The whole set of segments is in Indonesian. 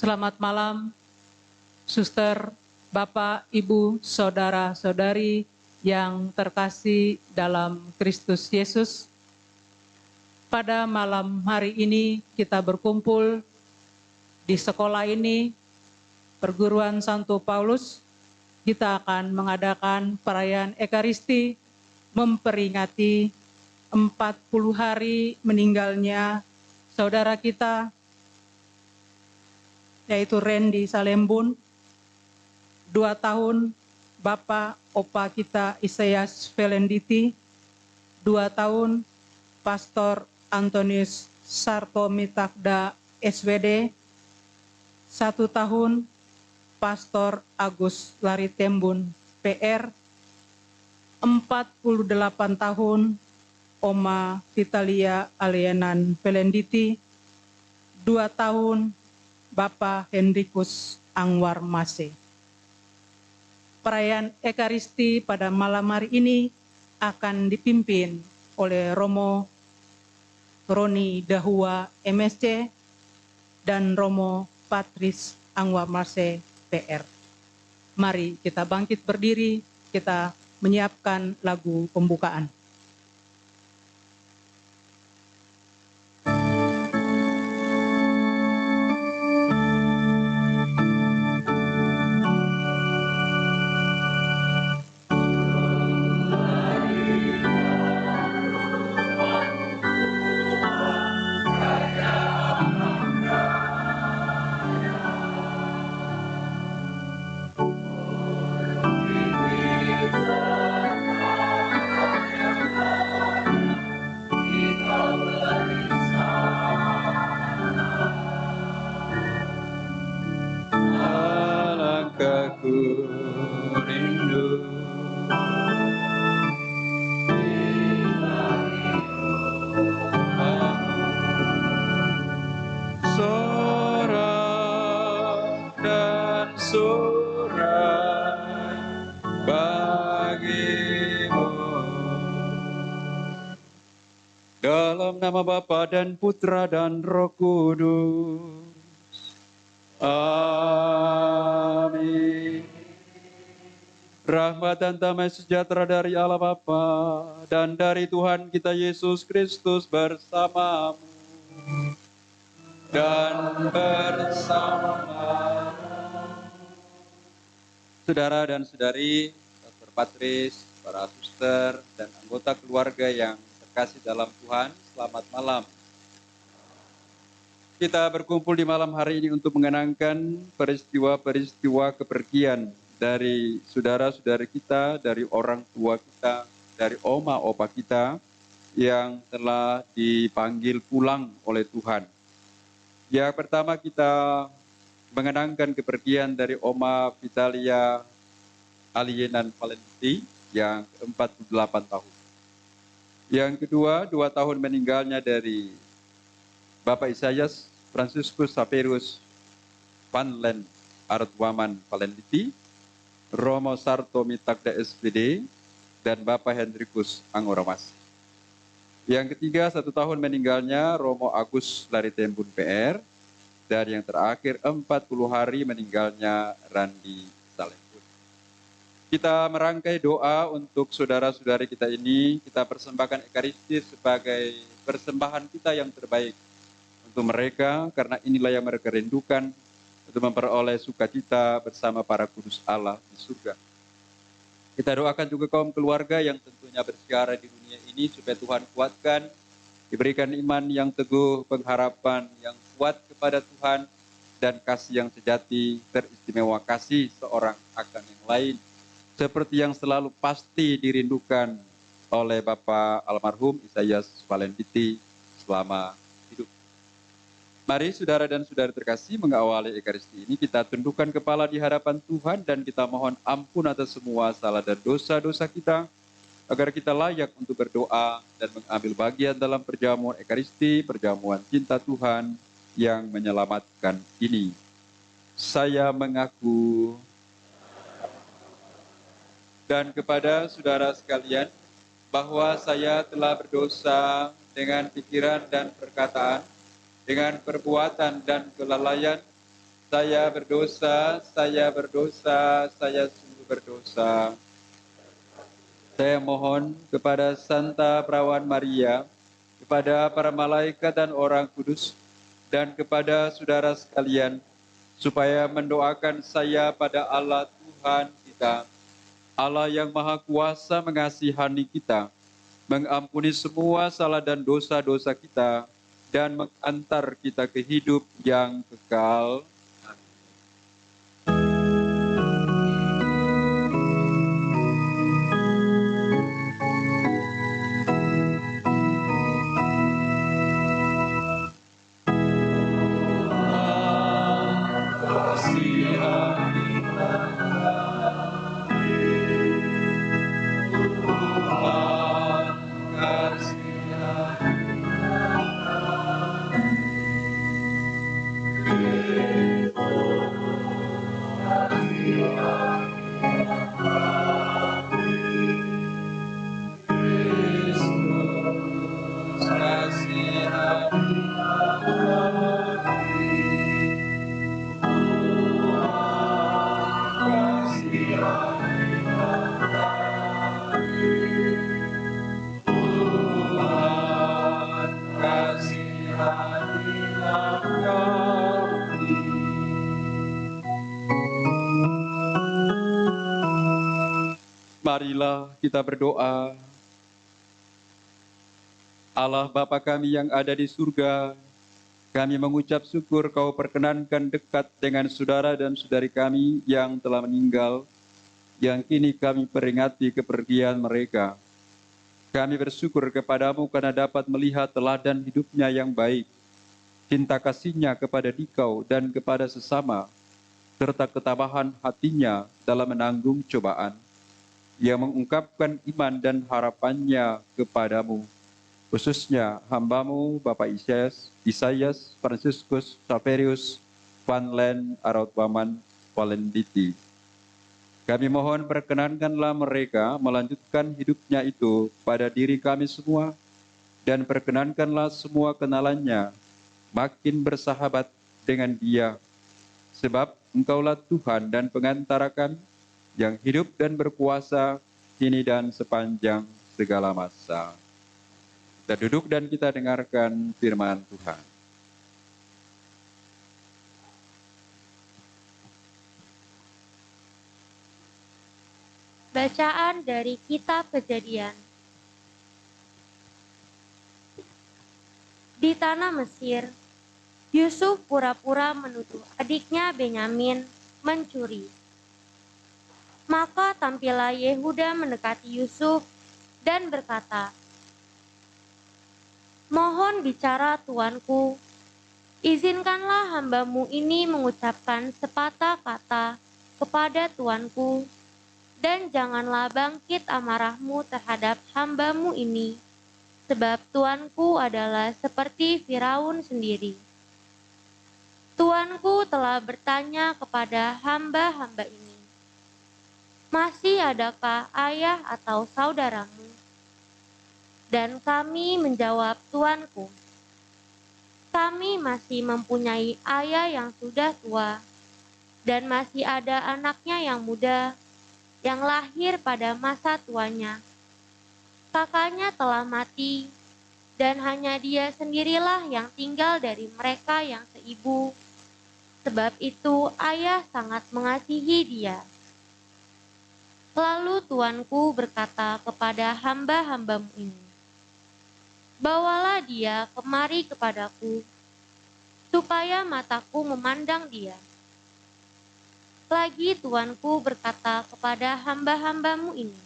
Selamat malam, suster, Bapak, Ibu, saudara-saudari yang terkasih dalam Kristus Yesus. Pada malam hari ini kita berkumpul di sekolah ini, Perguruan Santo Paulus. Kita akan mengadakan perayaan Ekaristi memperingati 40 hari meninggalnya saudara kita, yaitu Randy Salembun, 2 tahun Bapak Opa kita Isaias Velenditi, 2 tahun Pastor Antonius Sarto Mitakda SWD, 1 tahun Pastor Agus Laritembun PR, 48 tahun Oma Vitalia Alienan Velenditi, 2 tahun Bapak Hendrikus Angwar Mase. Perayaan Ekaristi pada malam hari ini akan dipimpin oleh Romo Roni Dahua MSC dan Romo Patris Angwar Mase PR. Mari kita bangkit berdiri, kita menyiapkan lagu pembukaan. Alangkah ku rindu sorak dan sorai bagimu. Dalam nama Bapa dan Putra dan Roh Kudus. Amin. Rahmat dan damai sejahtera dari Allah Bapa dan dari Tuhan kita Yesus Kristus bersamamu dan bersama saudara dan saudari, Pastor Patris, para suster dan anggota keluarga yang terkasih dalam Tuhan. Selamat malam. Kita berkumpul di malam hari ini untuk mengenangkan peristiwa-peristiwa kepergian dari saudara-saudari kita, dari orang tua kita, dari oma opa kita yang telah dipanggil pulang oleh Tuhan. Yang pertama kita mengenangkan kepergian dari Oma Vitalia Alienan Velenditi yang ke-48 tahun. Yang kedua, 2 tahun meninggalnya dari Bapak Isaias Franciscus Saperus Panlen Artwaman Velenditi, Romo Sarto Mitakda SPD, dan Bapak Hendrikus Anggoramas. Yang ketiga, 1 tahun meninggalnya Romo Agus Laritembun PR, dan yang terakhir 40 hari meninggalnya Randy Salembun. Kita merangkai doa untuk saudara-saudari kita ini, kita persembahkan Ekaristi sebagai persembahan kita yang terbaik untuk mereka, karena inilah yang mereka rindukan untuk memperoleh sukacita bersama para kudus Allah di surga. Kita doakan juga kaum keluarga yang tentunya bersiara di dunia ini supaya Tuhan kuatkan, diberikan iman yang teguh, pengharapan yang kuat kepada Tuhan, dan kasih yang sejati, teristimewa kasih seorang akan yang lain, seperti yang selalu pasti dirindukan oleh Bapak almarhum Isaias Velenditi selama hidup. Mari saudara dan saudari terkasih, mengawali Ekaristi ini kita tundukkan kepala di hadapan Tuhan dan kita mohon ampun atas semua salah dan dosa-dosa kita, agar kita layak untuk berdoa dan mengambil bagian dalam perjamuan Ekaristi, perjamuan cinta Tuhan yang menyelamatkan ini. Saya mengaku, dan kepada saudara sekalian, bahwa saya telah berdosa dengan pikiran dan perkataan, dengan perbuatan dan kelalaian, Saya berdosa, saya berdosa, saya sungguh berdosa. Saya mohon kepada Santa Perawan Maria, kepada para malaikat dan orang kudus, dan kepada saudara sekalian, supaya mendoakan saya pada Allah Tuhan kita, Allah yang Maha Kuasa mengasihani kita, mengampuni semua salah dan dosa-dosa kita, dan mengantar kita ke hidup yang kekal. Marilah kita berdoa. Allah Bapa kami yang ada di surga, kami mengucap syukur Kau perkenankan dekat dengan saudara dan saudari kami yang telah meninggal, yang kini kami peringati kepergian mereka. Kami bersyukur kepadamu karena dapat melihat teladan hidupnya yang baik, cinta kasihnya kepada Dikau dan kepada sesama, serta ketabahan hatinya dalam menanggung cobaan. Ia mengungkapkan iman dan harapannya kepadamu, khususnya hambamu Bapak Isaias Franciscus Saverius Van Len Arautwaman Valenditi. Kami mohon perkenankanlah mereka melanjutkan hidupnya itu pada diri kami semua, dan perkenankanlah semua kenalannya makin bersahabat dengan dia, sebab Engkaulah Tuhan dan pengantara kami, yang hidup dan berkuasa kini dan sepanjang segala masa. Kita duduk dan kita dengarkan firman Tuhan. Bacaan dari Kitab Kejadian. Di tanah Mesir, Yusuf pura-pura menuduh adiknya Benyamin mencuri. Maka tampillah Yehuda mendekati Yusuf dan berkata, "Mohon bicara tuanku, izinkanlah hambamu ini mengucapkan sepatah kata kepada tuanku, dan janganlah bangkit amarahmu terhadap hambamu ini, sebab tuanku adalah seperti Firaun sendiri. Tuanku telah bertanya kepada hamba-hamba ini, 'Masih adakah ayah atau saudaramu?' Dan kami menjawab tuanku, 'Kami masih mempunyai ayah yang sudah tua, dan masih ada anaknya yang muda, yang lahir pada masa tuanya. Kakaknya telah mati, dan hanya dia sendirilah yang tinggal dari mereka yang seibu. Sebab itu ayah sangat mengasihi dia.' Lalu tuanku berkata kepada hamba-hambamu ini, 'Bawalah dia kemari kepadaku, supaya mataku memandang dia.' Lagi tuanku berkata kepada hamba-hambamu ini,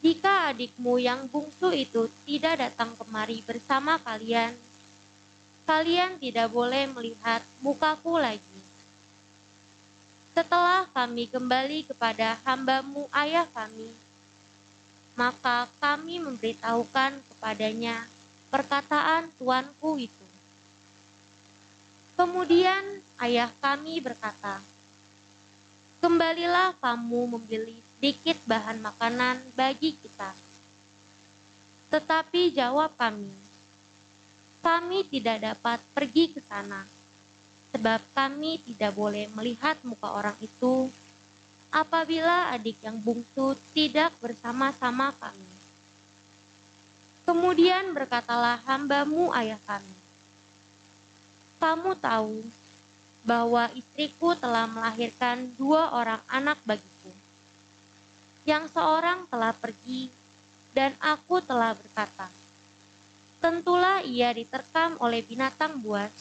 'Jika adikmu yang bungsu itu tidak datang kemari bersama kalian, kalian tidak boleh melihat mukaku lagi. Setelah kami kembali kepada hambamu ayah kami, maka kami memberitahukan kepadanya perkataan tuanku itu.' Kemudian ayah kami berkata, 'Kembalilah kamu membeli sedikit bahan makanan bagi kita.' Tetapi jawab kami, 'Kami tidak dapat pergi ke sana, sebab kami tidak boleh melihat muka orang itu apabila adik yang bungsu tidak bersama-sama kami. Kemudian berkatalah hamba-Mu ayah kami, kamu tahu bahwa istriku telah melahirkan 2 orang anak bagiku. Yang seorang telah pergi dan aku telah berkata, tentulah ia diterkam oleh binatang buas,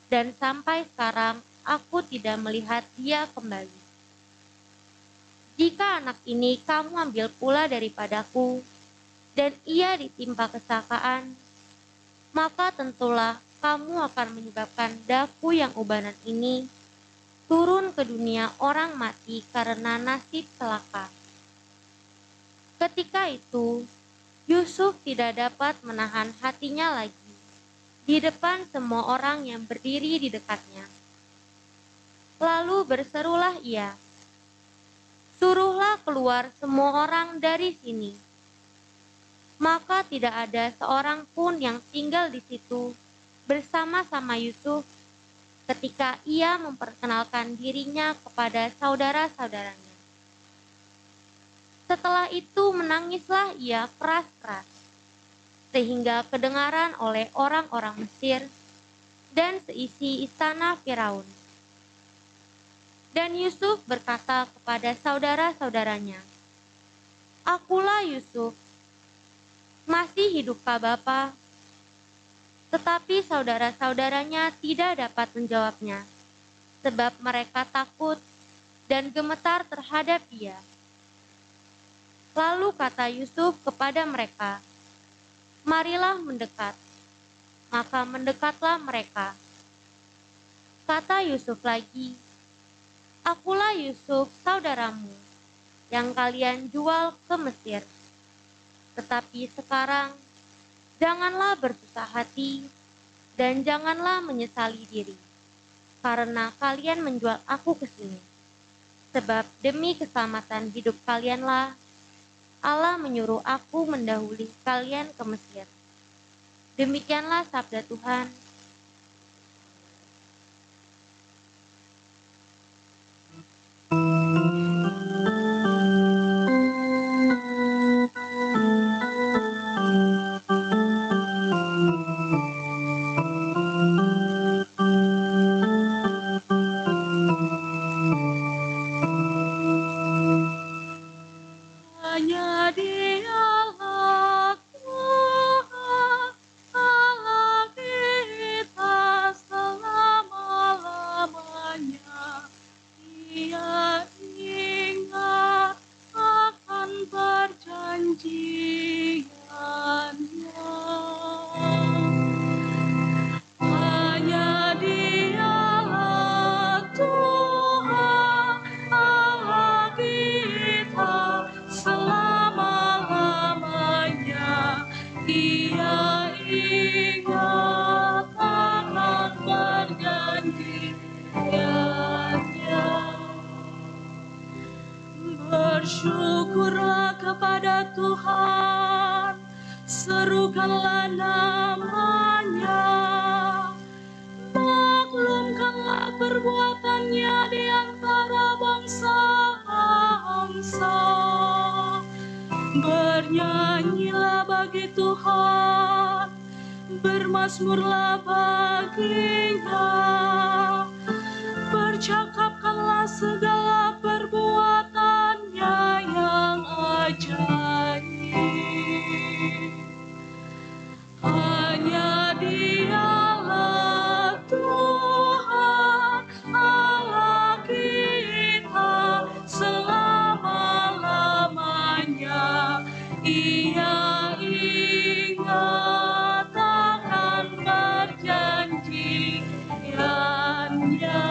dan sampai sekarang aku tidak melihat dia kembali. Jika anak ini kamu ambil pula daripadaku, dan ia ditimpa kecelakaan, maka tentulah kamu akan menyebabkan daku yang ubanan ini turun ke dunia orang mati karena nasib celaka. Ketika itu, Yusuf tidak dapat menahan hatinya lagi di depan semua orang yang berdiri di dekatnya. Lalu berserulah ia, suruhlah keluar semua orang dari sini. Maka tidak ada seorang pun yang tinggal di situ bersama-sama Yusuf ketika ia memperkenalkan dirinya kepada saudara-saudaranya. Setelah itu menangislah ia keras-keras, sehingga kedengaran oleh orang-orang Mesir dan seisi istana Firaun. Dan Yusuf berkata kepada saudara-saudaranya, akulah Yusuf, masih hidupkah Bapa? Tetapi saudara-saudaranya tidak dapat menjawabnya, sebab mereka takut dan gemetar terhadap dia. Lalu kata Yusuf kepada mereka, marilah mendekat. Maka mendekatlah mereka. Kata Yusuf lagi, akulah Yusuf saudaramu, yang kalian jual ke Mesir. Tetapi sekarang, janganlah bersusah hati, dan janganlah menyesali diri, karena kalian menjual aku ke sini. Sebab demi keselamatan hidup kalianlah, Allah menyuruh aku mendahului kalian ke Mesir. Demikianlah sabda Tuhan. Hanya Dialah Tuhan, Allah kita selama-lamanya. Dia ingat akan perjanjiannya. Hanya Dialah Tuhan, Allah kita selama-lamanya. Dia ingat akan perjanjiannya. Bersyukurlah kepada Tuhan, serukanlah namanya, maklumkanlah perbuatannya di antara bangsa-bangsa. Bernyanyilah bagi Tuhan, bermazmurlah baginya, bercakapkanlah segala perbuatannya yang ajaib. Hanya Dialah Tuhan, Allah kita selama-lamanya. Ia ingat akan perjanjiannya.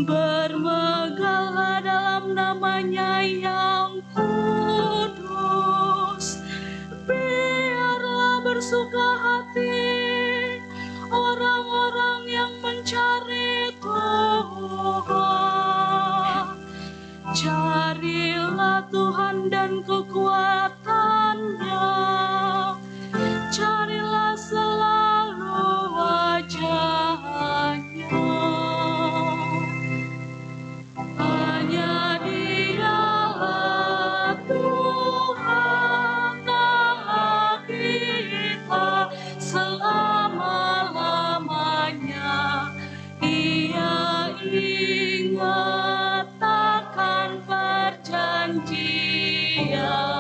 Bermegahlah dalam namanya yang kudus. Biarlah bersuka hati orang-orang yang mencari Tuhan. Carilah Tuhan dan kekuatannya, carilah selalu wajah pujiannya.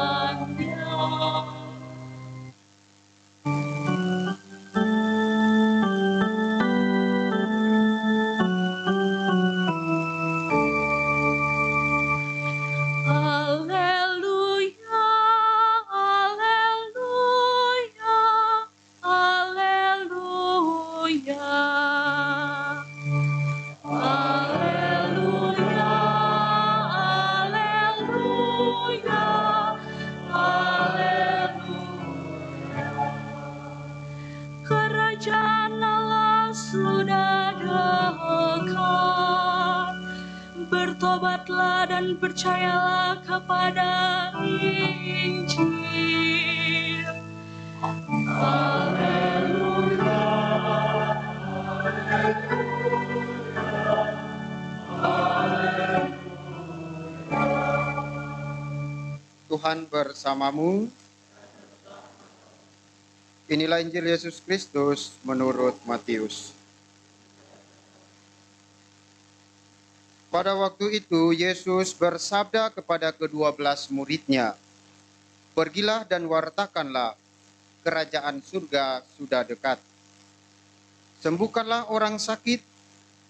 Haleluya, haleluya, haleluya. Haleluya, haleluya, haleluya. Kerajaan Allah sudah dekat. Bertobatlah dan percayalah kepada Injil. Haleluya. Tuhan bersamamu. Inilah Injil Yesus Kristus menurut Matius. Pada waktu itu Yesus bersabda kepada ke-12 murid-Nya, "Pergilah dan wartakanlah, kerajaan surga sudah dekat. Sembuhkanlah orang sakit,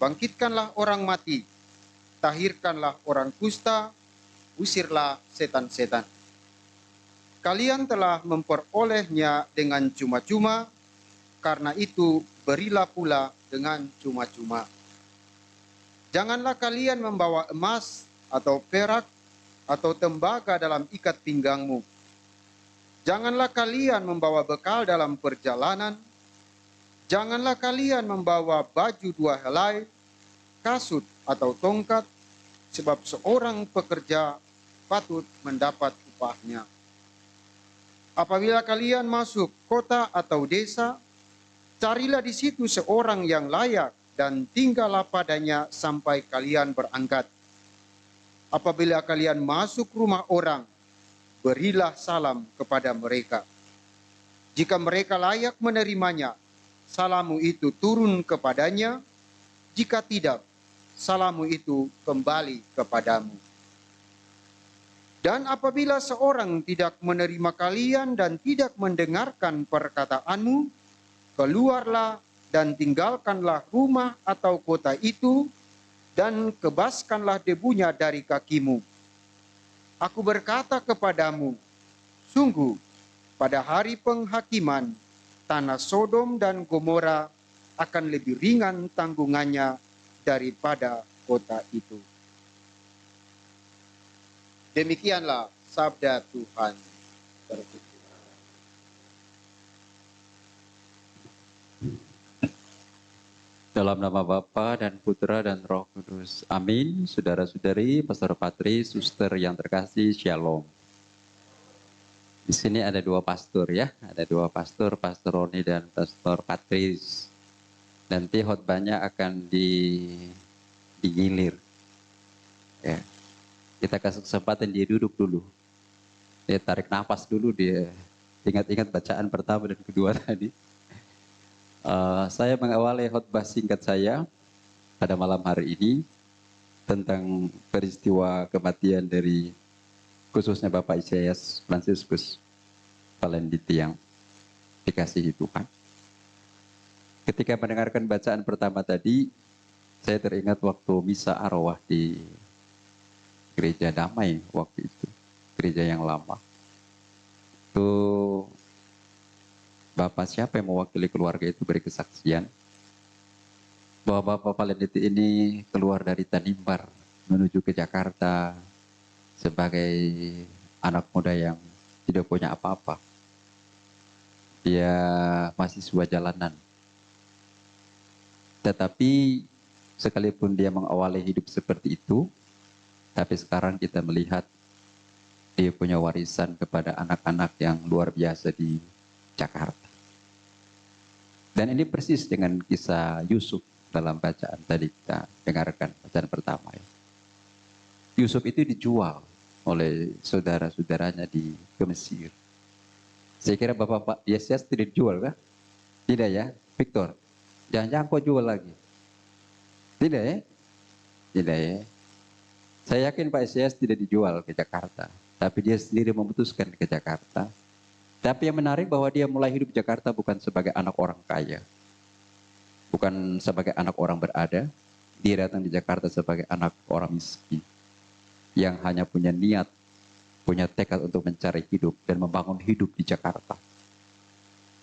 bangkitkanlah orang mati, tahirkanlah orang kusta, usirlah setan-setan. Kalian telah memperolehnya dengan cuma-cuma, karena itu berilah pula dengan cuma-cuma. Janganlah kalian membawa emas atau perak atau tembaga dalam ikat pinggangmu. Janganlah kalian membawa bekal dalam perjalanan. Janganlah kalian membawa baju 2 helai, kasut atau tongkat, sebab seorang pekerja patut mendapat upahnya. Apabila kalian masuk kota atau desa, carilah di situ seorang yang layak dan tinggallah padanya sampai kalian berangkat. Apabila kalian masuk rumah orang, berilah salam kepada mereka. Jika mereka layak menerimanya, salammu itu turun kepadanya. Jika tidak, salammu itu kembali kepadamu. Dan apabila seorang tidak menerima kalian dan tidak mendengarkan perkataanmu, keluarlah dan tinggalkanlah rumah atau kota itu, dan kebaskanlah debunya dari kakimu. Aku berkata kepadamu, sungguh pada hari penghakiman, tanah Sodom dan Gomora akan lebih ringan tanggungannya daripada kota itu." Demikianlah sabda Tuhan. Dalam nama Bapa dan Putra dan Roh Kudus. Amin. Saudara-saudari, Pastor Patri, suster yang terkasih, Shalom. Di sini ada 2 pastor ya. Ada 2 pastor, Pastor Roni dan Pastor Patris. Nanti khotbahnya akan digilir. Ya. Kita kasih kesempatan dia duduk dulu. Dia tarik nafas dulu, dia ingat-ingat bacaan pertama dan kedua tadi. Saya mengawali khotbah singkat saya pada malam hari ini tentang peristiwa kematian dari khususnya Bapak Ignatius Fransiskus Valenditi yang dikasihi Tuhan. Ketika mendengarkan bacaan pertama tadi, saya teringat waktu misa arwah di Gereja Damai waktu itu, gereja yang lama. Itu Bapak siapa yang mewakili keluarga itu beri kesaksian bahwa Bapak Valenditi ini keluar dari Tanimbar menuju ke Jakarta sebagai anak muda yang tidak punya apa-apa. Dia mahasiswa jalanan. Tetapi sekalipun dia mengawali hidup seperti itu, tapi sekarang kita melihat dia punya warisan kepada anak-anak yang luar biasa di Jakarta. Dan ini persis dengan kisah Yusuf dalam bacaan tadi kita dengarkan bacaan pertama. Yusuf itu dijual oleh saudara-saudaranya di Mesir. Saya kira Bapak Yesus tidak dijual kah? Tidak ya, Victor? Jangan-jangan kau jual lagi? Tidak ya? Tidak ya? Saya yakin Pak Isyas tidak dijual ke Jakarta, tapi dia sendiri memutuskan ke Jakarta. Tapi yang menarik bahwa dia mulai hidup di Jakarta bukan sebagai anak orang kaya, bukan sebagai anak orang berada. Dia datang di Jakarta sebagai anak orang miskin yang hanya punya niat, punya tekad untuk mencari hidup dan membangun hidup di Jakarta.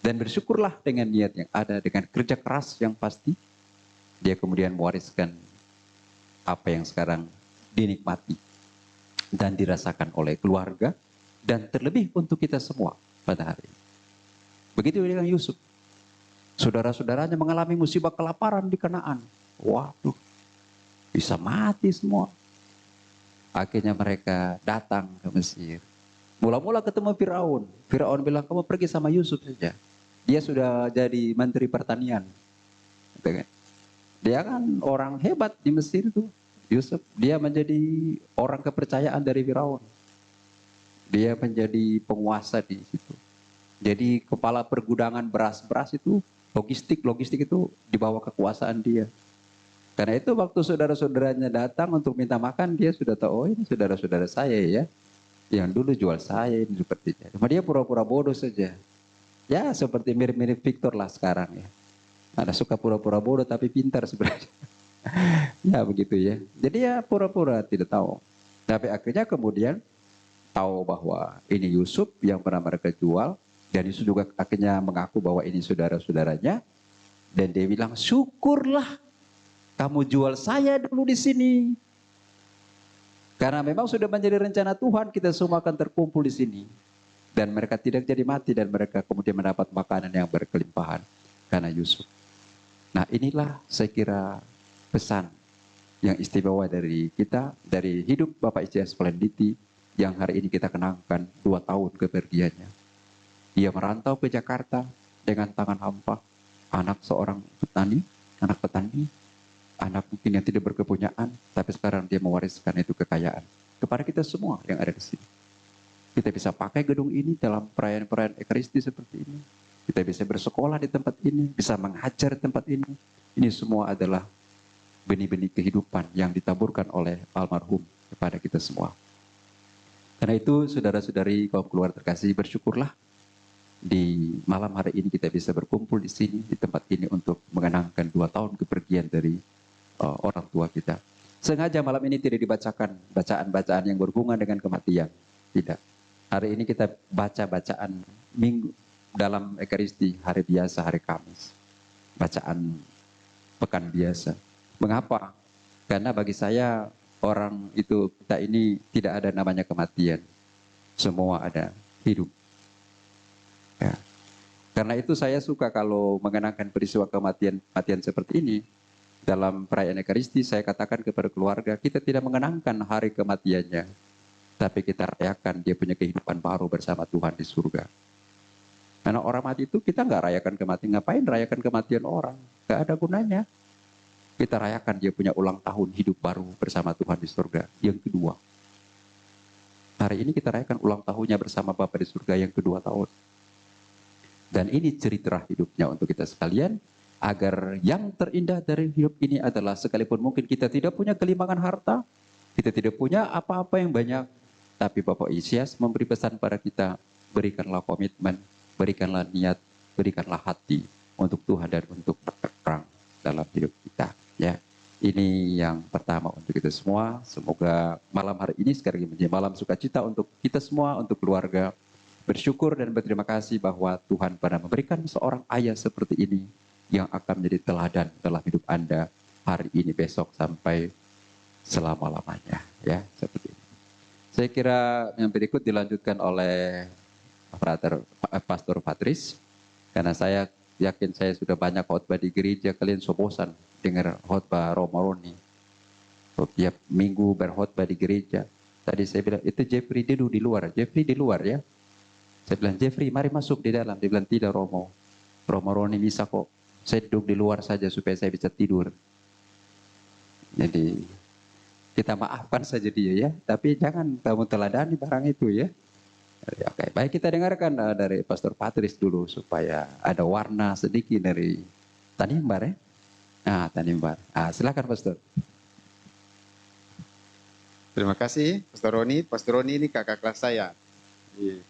Dan bersyukurlah dengan niat yang ada, dengan kerja keras yang pasti, dia kemudian mewariskan apa yang sekarang dinikmati dan dirasakan oleh keluarga dan terlebih untuk kita semua pada hari ini. Begitu dengan Yusuf. Saudara-saudaranya mengalami musibah kelaparan di Kanaan. Waduh, bisa mati semua. Akhirnya mereka datang ke Mesir. Mula-mula ketemu Firaun. Firaun bilang, kamu pergi sama Yusuf saja. Dia sudah jadi menteri pertanian. Dia kan orang hebat di Mesir itu. Yusuf, dia menjadi orang kepercayaan dari Firaun. Dia menjadi penguasa di situ. Jadi kepala pergudangan beras-beras itu, logistik itu di bawah kekuasaan dia. Karena itu waktu saudara-saudaranya datang untuk minta makan, dia sudah tahu, oh ini saudara-saudara saya ya. Yang dulu jual saya ini sepertinya. Cuma dia pura-pura bodoh saja. Ya seperti mirip-mirip Victor lah sekarang ya. Ada suka pura-pura bodoh tapi pintar sebenarnya. Ya begitu ya. Jadi ya pura-pura tidak tahu. Tapi akhirnya kemudian tahu bahwa ini Yusuf yang pernah mereka jual. Dan Yusuf juga akhirnya mengaku bahwa ini saudara-saudaranya. Dan dia bilang, syukurlah kamu jual saya dulu di sini. Karena memang sudah menjadi rencana Tuhan, kita semua akan terkumpul di sini. Dan mereka tidak jadi mati dan mereka kemudian mendapat makanan yang berkelimpahan karena Yusuf. Nah inilah saya kira pesan yang istimewa dari kita, dari hidup Bapak Isyas Splendidi yang hari ini kita kenangkan 2 tahun kepergiannya. Dia merantau ke Jakarta dengan tangan hampa, anak seorang petani, anak mungkin yang tidak berkepunyaan, tapi sekarang dia mewariskan itu kekayaan kepada kita semua yang ada di sini. Kita bisa pakai gedung ini dalam perayaan-perayaan Ekaristi seperti ini. Kita bisa bersekolah di tempat ini, bisa mengajar di tempat ini. Ini semua adalah benih-benih kehidupan yang ditaburkan oleh almarhum kepada kita semua. Karena itu, saudara-saudari kaum keluarga terkasih, bersyukurlah di malam hari ini kita bisa berkumpul di sini, di tempat ini untuk mengenangkan 2 tahun kepergian dari orang tua kita. Sengaja malam ini tidak dibacakan bacaan-bacaan yang berhubungan dengan kematian. Tidak. Hari ini kita baca bacaan minggu dalam Ekaristi hari biasa, hari Kamis. Bacaan pekan biasa. Mengapa? Karena bagi saya orang itu, kita ini tidak ada namanya kematian. Semua ada hidup. Ya. Karena itu saya suka kalau mengenangkan peristiwa kematian seperti ini. Dalam perayaan Ekaristi saya katakan kepada keluarga, kita tidak mengenangkan hari kematiannya. Tapi kita rayakan dia punya kehidupan baru bersama Tuhan di surga. Karena orang mati itu kita nggak rayakan kematian. Ngapain rayakan kematian orang? Nggak ada gunanya. Kita rayakan dia punya ulang tahun hidup baru bersama Tuhan di surga. Yang kedua. Hari ini kita rayakan ulang tahunnya bersama Bapa di surga yang kedua tahun. Dan ini cerita hidupnya untuk kita sekalian. Agar yang terindah dari hidup ini adalah sekalipun mungkin kita tidak punya kelimpangan harta. Kita tidak punya apa-apa yang banyak. Tapi Bapak Isyas memberi pesan pada kita, berikanlah komitmen, berikanlah niat, berikanlah hati untuk Tuhan dan untuk berperang dalam hidup kita. Ya, ini yang pertama untuk kita semua. Semoga malam hari ini sekali lagi menjadi malam sukacita untuk kita semua, untuk keluarga. Bersyukur dan berterima kasih bahwa Tuhan pernah memberikan seorang ayah seperti ini yang akan menjadi teladan dalam hidup Anda hari ini, besok, sampai selama-lamanya. Ya, seperti ini. Saya kira yang berikut dilanjutkan oleh Pastor Patris, karena saya yakin saya sudah banyak khotbah di gereja, kalian so bosan dengar khotbah Romaroni. Tiap minggu berkhotbah di gereja. Tadi saya bilang, itu Jeffrey duduk di luar. Jeffrey di luar ya. Saya bilang, Jeffrey mari masuk di dalam. Dia bilang, tidak Romaroni bisa kok. Saya duduk di luar saja supaya saya bisa tidur. Jadi kita maafkan saja dia ya, tapi jangan kamu teladani barang itu ya. Oke, baik, kita dengarkan dari Pastor Patris dulu supaya ada warna sedikit dari Tanimbar ya. Tanimbar. Silakan Pastor. Terima kasih, Pastor Roni. Pastor Roni ini kakak kelas saya. Iya.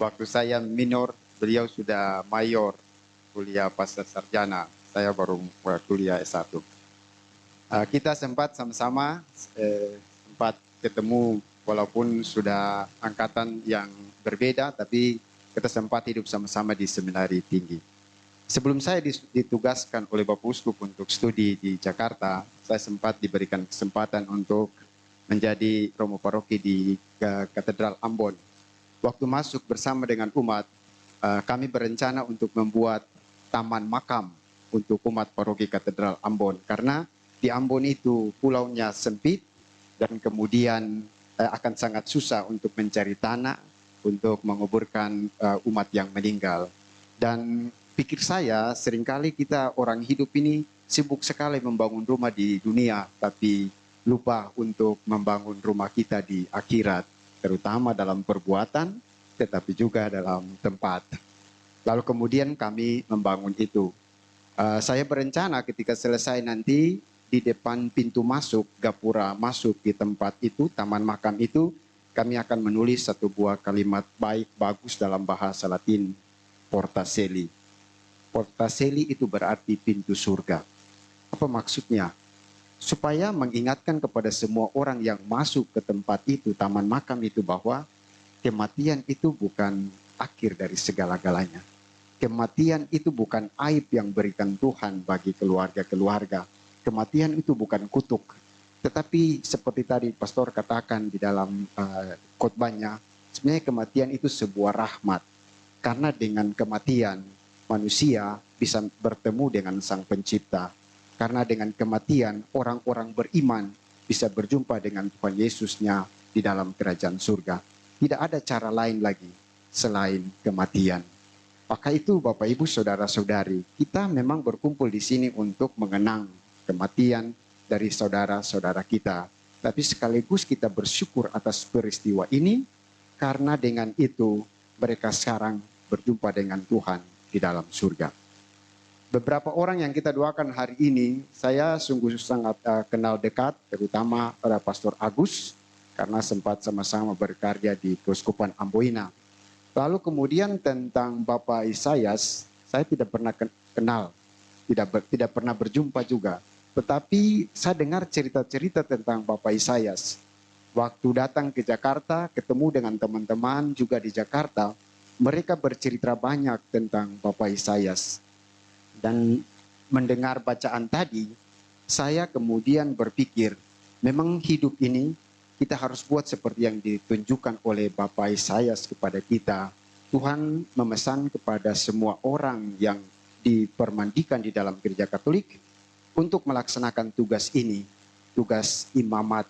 Waktu saya minor, beliau sudah mayor, kuliah pasca sarjana. Saya baru kuliah S1. Kita sempat sama-sama sempat ketemu walaupun sudah angkatan yang berbeda, tapi kita sempat hidup sama-sama di seminari tinggi. Sebelum saya ditugaskan oleh Bapak Uskup untuk studi di Jakarta, saya sempat diberikan kesempatan untuk menjadi romo paroki di Katedral Ambon. Waktu masuk bersama dengan umat, kami berencana untuk membuat taman makam untuk umat paroki Katedral Ambon. Karena di Ambon itu pulaunya sempit dan kemudian akan sangat susah untuk mencari tanah untuk menguburkan umat yang meninggal. Dan pikir saya, seringkali kita orang hidup ini sibuk sekali membangun rumah di dunia, tapi lupa untuk membangun rumah kita di akhirat, terutama dalam perbuatan, tetapi juga dalam tempat. Lalu kemudian kami membangun itu. Saya berencana ketika selesai nanti, di depan pintu masuk, gapura masuk di tempat itu, taman makam itu, kami akan menulis satu buah kalimat baik, bagus dalam bahasa Latin, Porta Coeli. Porta Coeli itu berarti pintu surga. Apa maksudnya? Supaya mengingatkan kepada semua orang yang masuk ke tempat itu, taman makam itu, bahwa kematian itu bukan akhir dari segala-galanya. Kematian itu bukan aib yang berikan Tuhan bagi keluarga-keluarga. Kematian itu bukan kutuk. Tetapi seperti tadi Pastor katakan di dalam khotbahnya, sebenarnya kematian itu sebuah rahmat. Karena dengan kematian manusia bisa bertemu dengan Sang Pencipta. Karena dengan kematian orang-orang beriman bisa berjumpa dengan Tuhan Yesusnya di dalam kerajaan surga. Tidak ada cara lain lagi selain kematian. Maka itu Bapak Ibu Saudara-saudari, kita memang berkumpul di sini untuk mengenang kematian dari saudara-saudara kita. Tapi sekaligus kita bersyukur atas peristiwa ini, karena dengan itu mereka sekarang berjumpa dengan Tuhan di dalam surga. Beberapa orang yang kita doakan hari ini, saya sungguh sangat kenal dekat, terutama pada Pastor Agus, karena sempat sama-sama berkarya di Keuskupan Amboina. Lalu kemudian tentang Bapak Isayas, saya tidak pernah kenal, tidak pernah berjumpa juga. Tetapi saya dengar cerita-cerita tentang Bapak Isayas. Waktu datang ke Jakarta, ketemu dengan teman-teman juga di Jakarta, mereka bercerita banyak tentang Bapak Isayas. Dan mendengar bacaan tadi, saya kemudian berpikir, memang hidup ini kita harus buat seperti yang ditunjukkan oleh Bapak Isayas kepada kita. Tuhan memesan kepada semua orang yang dipermandikan di dalam gereja Katolik untuk melaksanakan tugas ini, tugas imamat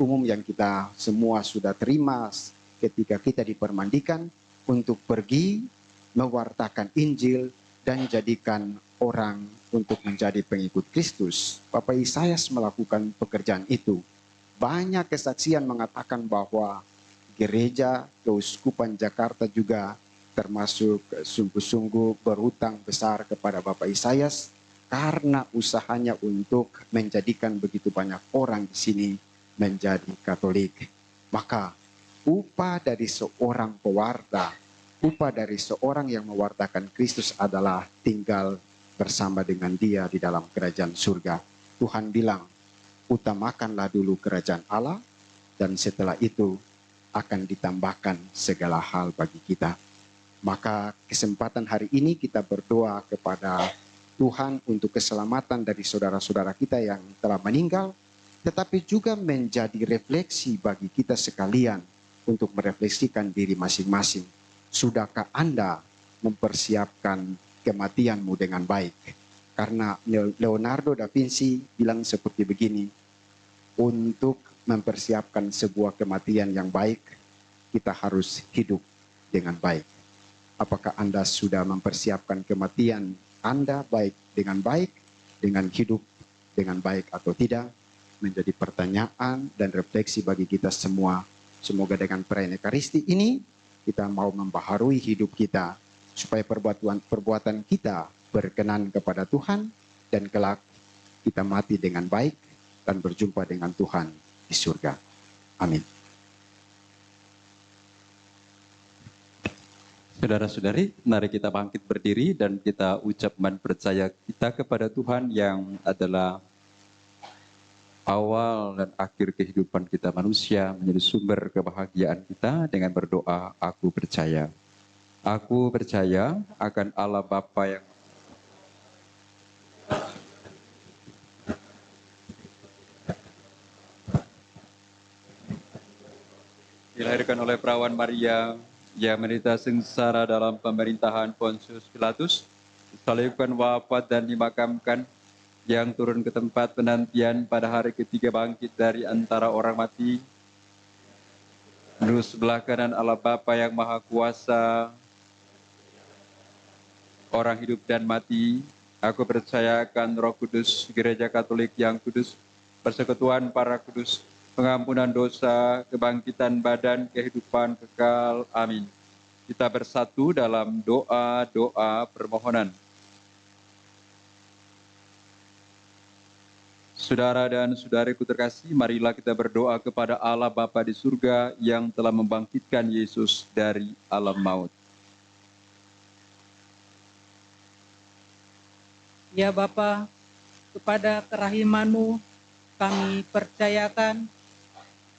umum yang kita semua sudah terima ketika kita dipermandikan, untuk pergi mewartakan Injil dan jadikan orang untuk menjadi pengikut Kristus. Bapak Isayas melakukan pekerjaan itu. Banyak kesaksian mengatakan bahwa gereja Keuskupan Jakarta juga termasuk sungguh-sungguh berhutang besar kepada Bapak Isayas karena usahanya untuk menjadikan begitu banyak orang di sini menjadi Katolik. Maka upah dari seorang pewarta, upah dari seorang yang mewartakan Kristus adalah tinggal bersama dengan Dia di dalam kerajaan surga. Tuhan bilang, utamakanlah dulu kerajaan Allah, dan setelah itu akan ditambahkan segala hal bagi kita. Maka kesempatan hari ini kita berdoa kepada Tuhan untuk keselamatan dari saudara-saudara kita yang telah meninggal, tetapi juga menjadi refleksi bagi kita sekalian untuk merefleksikan diri masing-masing. Sudahkah Anda mempersiapkan kematianmu dengan baik? Karena Leonardo da Vinci bilang seperti begini, untuk mempersiapkan sebuah kematian yang baik, kita harus hidup dengan baik. Apakah Anda sudah mempersiapkan kematian Anda baik, dengan hidup dengan baik atau tidak? Menjadi pertanyaan dan refleksi bagi kita semua. Semoga dengan perayaan Ekaristi ini, kita mau membaharui hidup kita, supaya perbuatan kita berkenan kepada Tuhan, dan kelak kita mati dengan baik dan berjumpa dengan Tuhan di surga. Amin. Saudara-saudari, mari kita bangkit berdiri dan kita ucapkan percaya kita kepada Tuhan yang adalah awal dan akhir kehidupan kita manusia, menjadi sumber kebahagiaan kita dengan berdoa, aku percaya. Aku percaya akan Allah Bapa yang dilahirkan oleh perawan Maria, yang menderita sengsara dalam pemerintahan Pontius Pilatus, disalibkan, wafat dan dimakamkan, yang turun ke tempat penantian pada hari ketiga bangkit dari antara orang mati, menuju sebelah kanan Allah Bapa yang Maha Kuasa, orang hidup dan mati. Aku percayakan Roh Kudus, Gereja Katolik yang kudus, persekutuan para kudus, pengampunan dosa, kebangkitan badan, kehidupan kekal. Amin. Kita bersatu dalam doa-doa permohonan. Saudara dan saudariku terkasih, marilah kita berdoa kepada Allah Bapa di surga yang telah membangkitkan Yesus dari alam maut. Ya Bapa, kepada kerahiman-Mu kami percayakan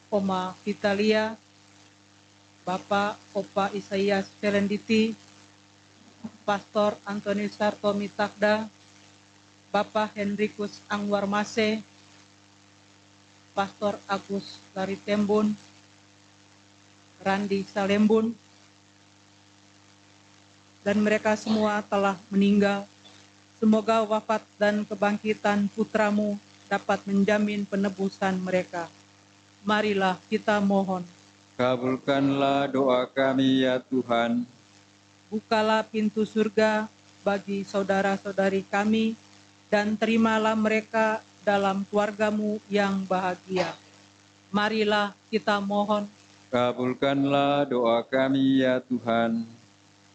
Oma Vitalia, Bapak Opa Isaias Celenditi, Pastor Antoni Sarto Mitakda, Bapak Hendrikus Angwar Mase, Pastor Agus Laritembun, Randi Salembun, dan mereka semua telah meninggal. Semoga wafat dan kebangkitan putra-Mu dapat menjamin penebusan mereka. Marilah kita mohon. Kabulkanlah doa kami ya Tuhan. Bukalah pintu surga bagi saudara-saudari kami, dan terimalah mereka dalam keluarga-Mu yang bahagia. Marilah kita mohon. Kabulkanlah doa kami ya Tuhan.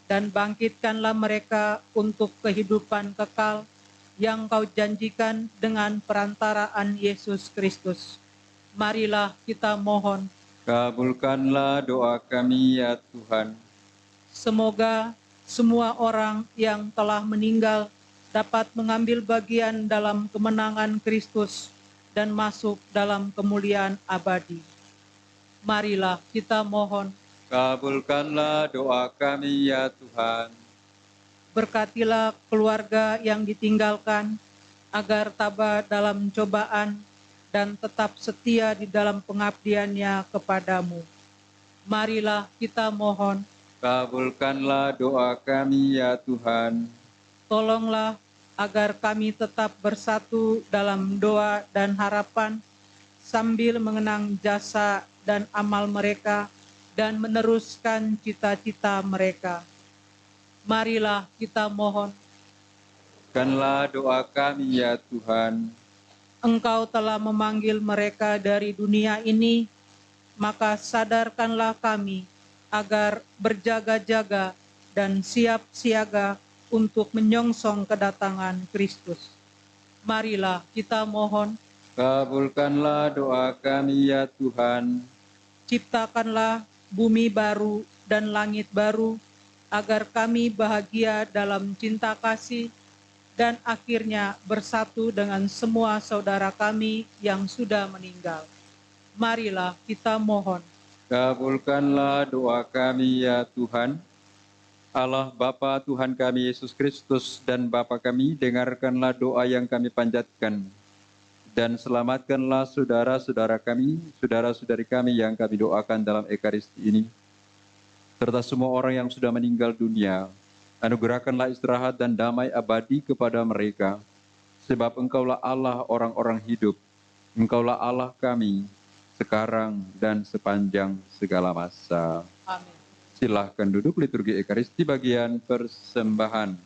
Dan bangkitkanlah mereka untuk kehidupan kekal yang Kau janjikan dengan perantaraan Yesus Kristus. Marilah kita mohon. Kabulkanlah doa kami ya Tuhan. Semoga semua orang yang telah meninggal dapat mengambil bagian dalam kemenangan Kristus dan masuk dalam kemuliaan abadi. Marilah kita mohon. Kabulkanlah doa kami ya Tuhan. Berkatilah keluarga yang ditinggalkan, agar tabah dalam cobaan dan tetap setia di dalam pengabdiannya kepadamu. Marilah kita mohon. Kabulkanlah doa kami ya Tuhan. Tolonglah agar kami tetap bersatu dalam doa dan harapan, sambil mengenang jasa dan amal mereka, dan meneruskan cita-cita mereka. Marilah kita mohon. Kabulkanlah doa kami ya Tuhan. Engkau telah memanggil mereka dari dunia ini, maka sadarkanlah kami agar berjaga-jaga dan siap siaga untuk menyongsong kedatangan Kristus. Marilah kita mohon. Kabulkanlah doa kami ya Tuhan. Ciptakanlah bumi baru dan langit baru, agar kami bahagia dalam cinta kasih dan akhirnya bersatu dengan semua saudara kami yang sudah meninggal. Marilah kita mohon. Kabulkanlah doa kami ya Tuhan. Allah Bapa Tuhan kami Yesus Kristus dan Bapa kami, dengarkanlah doa yang kami panjatkan. Dan selamatkanlah saudara-saudara kami, saudara-saudari kami yang kami doakan dalam Ekaristi ini, serta semua orang yang sudah meninggal dunia. Anugerahkanlah istirahat dan damai abadi kepada mereka, sebab Engkaulah Allah orang-orang hidup. Engkaulah Allah kami, sekarang dan sepanjang segala masa. Amin. Silahkan duduk, liturgi Ekaristi bagian persembahan.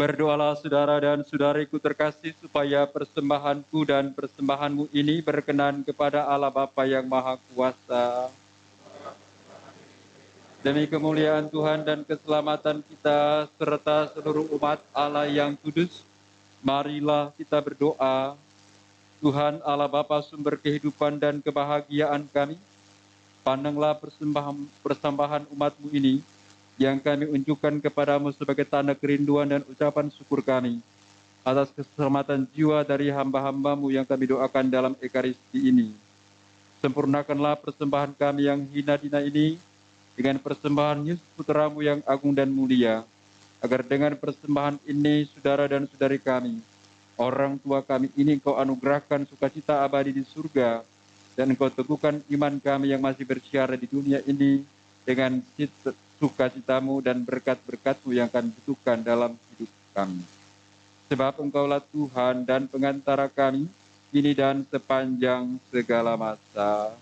Berdoalah saudara dan saudariku terkasih supaya persembahanku dan persembahanmu ini berkenan kepada Allah Bapa yang Maha Kuasa. Demi kemuliaan Tuhan dan keselamatan kita serta seluruh umat Allah yang kudus, marilah kita berdoa. Tuhan Allah Bapa sumber kehidupan dan kebahagiaan kami, pandanglah persembahan umat-Mu ini yang kami unjukkan kepadamu sebagai tanda kerinduan dan ucapan syukur kami atas keselamatan jiwa dari hamba-hambamu yang kami doakan dalam Ekaristi ini. Sempurnakanlah persembahan kami yang hina dina ini dengan persembahan Yesus Putramu yang agung dan mulia, agar dengan persembahan ini saudara dan saudari kami, orang tua kami ini Engkau anugerahkan sukacita abadi di surga, dan Engkau teguhkan iman kami yang masih bersiara di dunia ini dengan sukacitamu dan berkat-berkat-Mu yang kami butuhkan dalam hidup kami. Sebab Engkaulah Tuhan dan pengantara kami, kini dan sepanjang segala masa.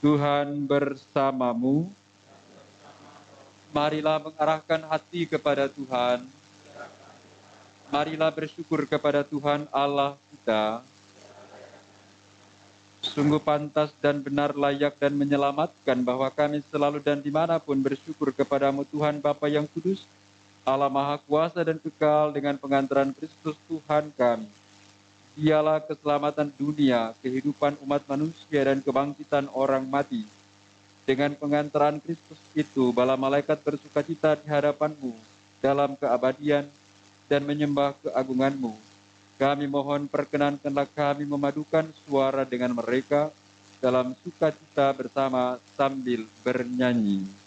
Tuhan bersamamu. Marilah mengarahkan hati kepada Tuhan. Marilah bersyukur kepada Tuhan Allah kita. Sungguh pantas dan benar, layak dan menyelamatkan bahwa kami selalu dan dimanapun bersyukur kepadamu Tuhan Bapa yang kudus, Allah Maha Kuasa dan kekal, dengan pengantaran Kristus Tuhan kami. Dialah keselamatan dunia, kehidupan umat manusia dan kebangkitan orang mati. Dengan pengantaran Kristus itu, bala malaikat bersukacita di hadapan-Mu dalam keabadian dan menyembah keagungan-Mu. Kami mohon perkenankanlah kami memadukan suara dengan mereka dalam sukacita bersama sambil bernyanyi.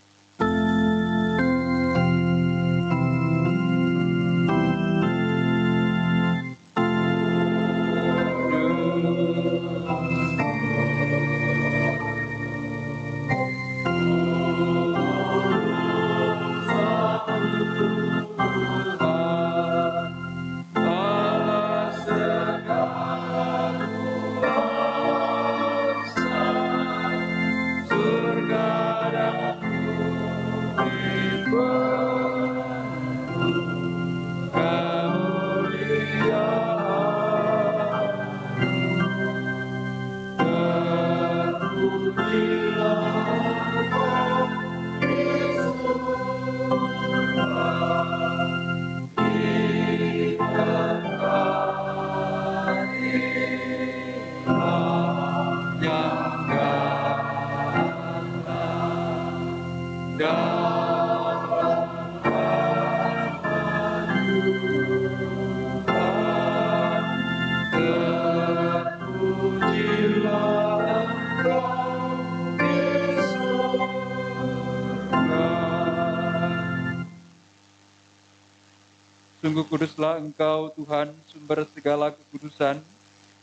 Sungguh kuduslah Engkau Tuhan, sumber segala kekudusan.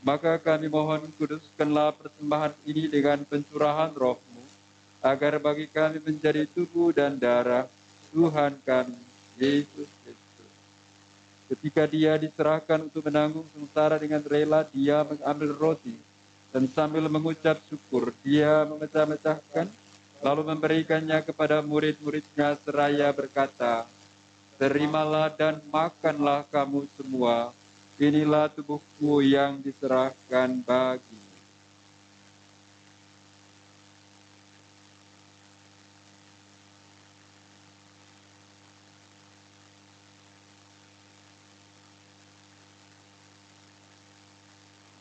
Maka kami mohon kuduskanlah persembahan ini dengan pencurahan Roh-Mu, agar bagi kami menjadi tubuh dan darah Tuhan kami, Yesus Kristus. Ketika Dia diserahkan untuk menanggung sengsara dengan rela, Dia mengambil roti, dan sambil mengucap syukur, Dia memecah-mecahkan, lalu memberikannya kepada murid-muridnya seraya berkata, "Terimalah dan makanlah kamu semua, inilah tubuhku yang diserahkan bagi."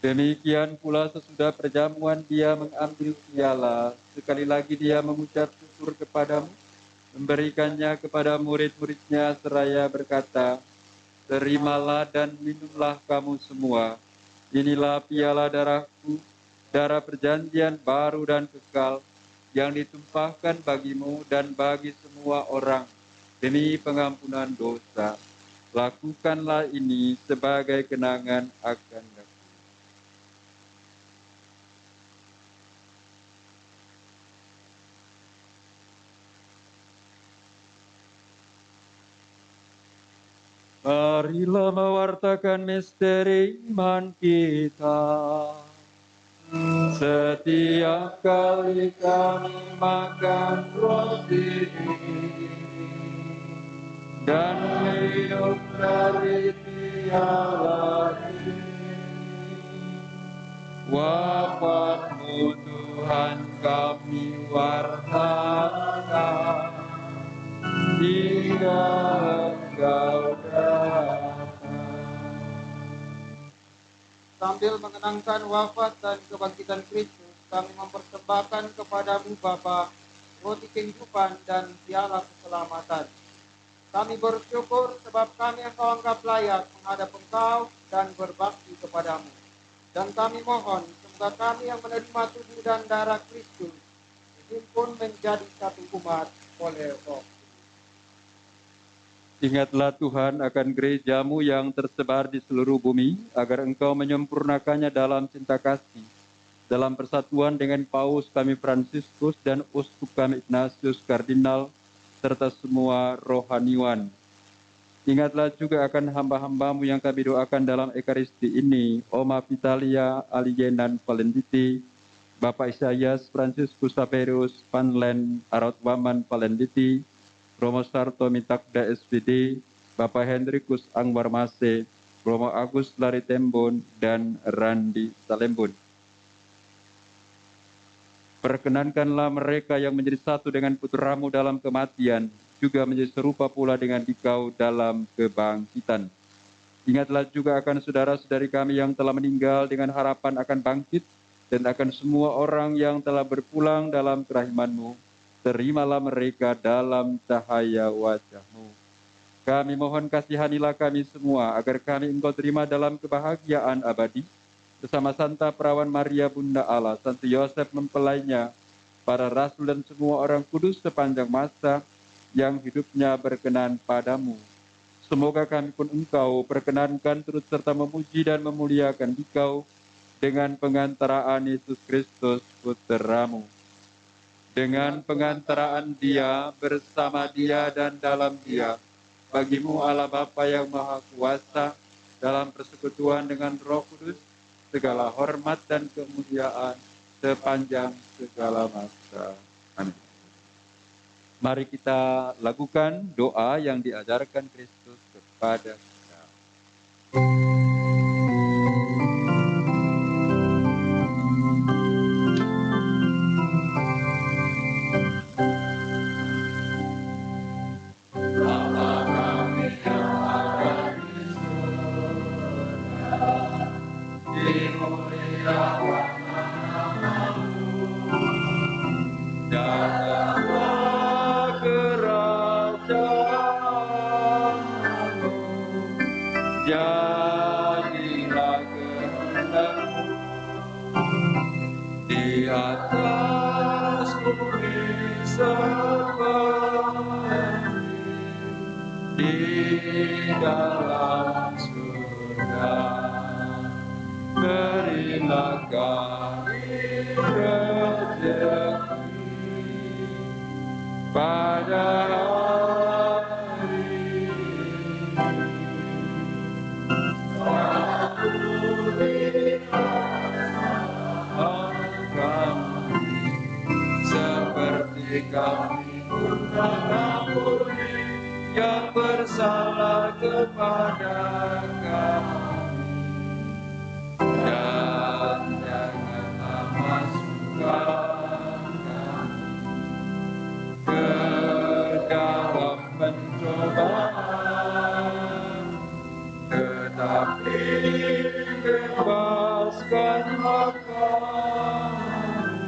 Demikian pula sesudah perjamuan Dia mengambil piala, sekali lagi Dia mengucap syukur kepadamu, memberikannya kepada murid-muridnya seraya berkata, "Terimalah dan minumlah kamu semua, inilah piala darahku, darah perjanjian baru dan kekal, yang ditumpahkan bagimu dan bagi semua orang demi pengampunan dosa. Lakukanlah ini sebagai kenangan akan aku." Marilah mewartakan misteri iman kita. Setiap kali kami makan roti ini dan minum dari piala ini. Wafat-Mu Tuhan kami wartakan, hingga Engkau datang. Sambil mengenangkan wafat dan kebangkitan Kristus, kami mempersembahkan kepadamu Bapa, roti kehidupan dan piala keselamatan. Kami bersyukur sebab kami Engkau anggap layak menghadap Engkau dan berbakti kepadamu. Dan kami mohon, semoga kami yang menerima tubuh dan darah Kristus dihimpun menjadi satu umat oleh Roh. Ingatlah Tuhan akan gereja-Mu yang tersebar di seluruh bumi, agar Engkau menyempurnakannya dalam cinta kasih, dalam persatuan dengan Paus kami Fransiskus dan Uskup kami Ignatius Kardinal, serta semua rohaniwan. Ingatlah juga akan hamba-hamba-Mu yang kami doakan dalam Ekaristi ini, Oma Vitalia Alienan Valenditi, Bapak Isaias Fransiskus Saperus Panlen Arat Waman Valenditi, Romo Sarto Mitakda SPD, Bapak Hendrikus Angwar Mase, Romo Agus Lari Tembon, dan Randi Salembun. Perkenankanlah mereka yang menjadi satu dengan putra-Mu dalam kematian, juga menjadi serupa pula dengan Dikau dalam kebangkitan. Ingatlah juga akan saudara-saudari kami yang telah meninggal dengan harapan akan bangkit, dan akan semua orang yang telah berpulang dalam kerahiman-Mu. Terimalah mereka dalam cahaya wajah-Mu. Kami mohon kasihanilah kami semua, agar kami Engkau terima dalam kebahagiaan abadi, bersama Santa Perawan Maria Bunda Allah, Santo Yosef mempelainya, para rasul dan semua orang kudus sepanjang masa yang hidupnya berkenan padamu. Semoga kami pun Engkau perkenankan turut serta memuji dan memuliakan Dikau dengan pengantaraan Yesus Kristus Putra-Mu. Dengan pengantaraan Dia, bersama Dia dan dalam Dia, bagi-Mu Allah Bapa yang Maha Kuasa, dalam persekutuan dengan Roh Kudus, segala hormat dan kemuliaan sepanjang segala masa. Amin. Mari kita lakukan doa yang diajarkan Kristus kepada kita. Datanglah kerajaan-Mu, jadilah kehendak-Mu di atas bumi seperti di dalam surga. Berilah kami rezeki pada hari ini. Kami seperti kami pun mengampuni yang bersalah kepada kami. Dan janganlah masukkan kami ke dalam pencobaan, tetapi bebaskanlah kami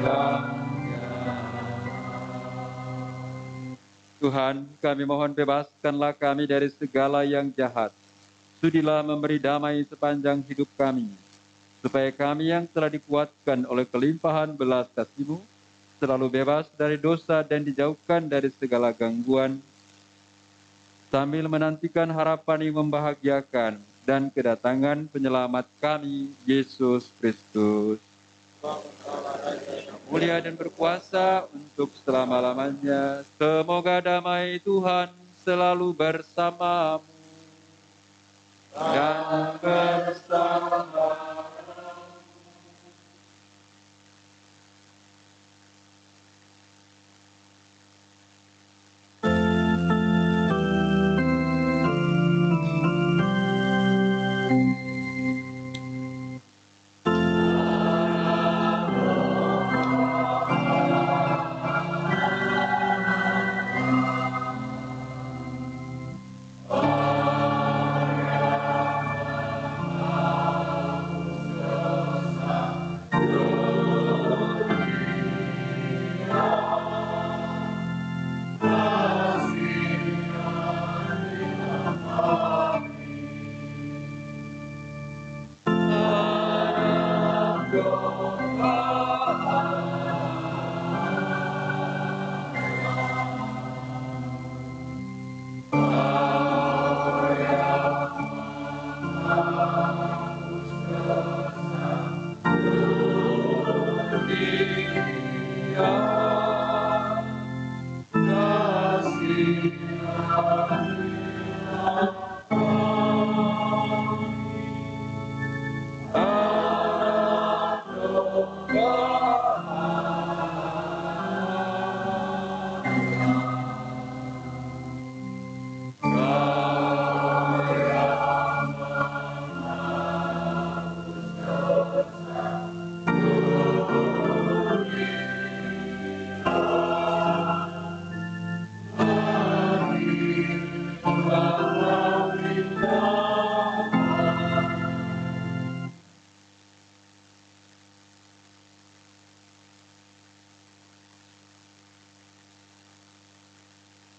dari Tuhan, kami mohon bebaskanlah kami dari segala yang jahat. Sudilah memberi damai sepanjang hidup kami, supaya kami yang telah dikuatkan oleh kelimpahan belas kasih-Mu, selalu bebas dari dosa dan dijauhkan dari segala gangguan, sambil menantikan harapan yang membahagiakan dan kedatangan penyelamat kami, Yesus Kristus. Mulia dan berkuasa untuk selama-lamanya. Semoga damai Tuhan selalu bersamamu dan bersama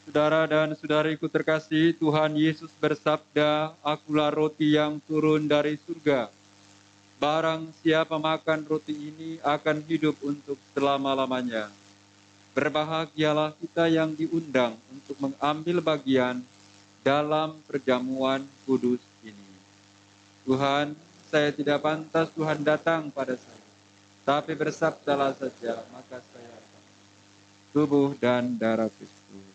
Saudara dan saudariku terkasih, Tuhan Yesus bersabda, "Akulah roti yang turun dari surga. Barang siapa makan roti ini akan hidup untuk selama-lamanya." Berbahagialah kita yang diundang untuk mengambil bagian dalam perjamuan kudus ini. Tuhan, saya tidak pantas Tuhan datang pada saya, tapi bersabdalah saja, maka saya akan tubuh dan darah Kristus.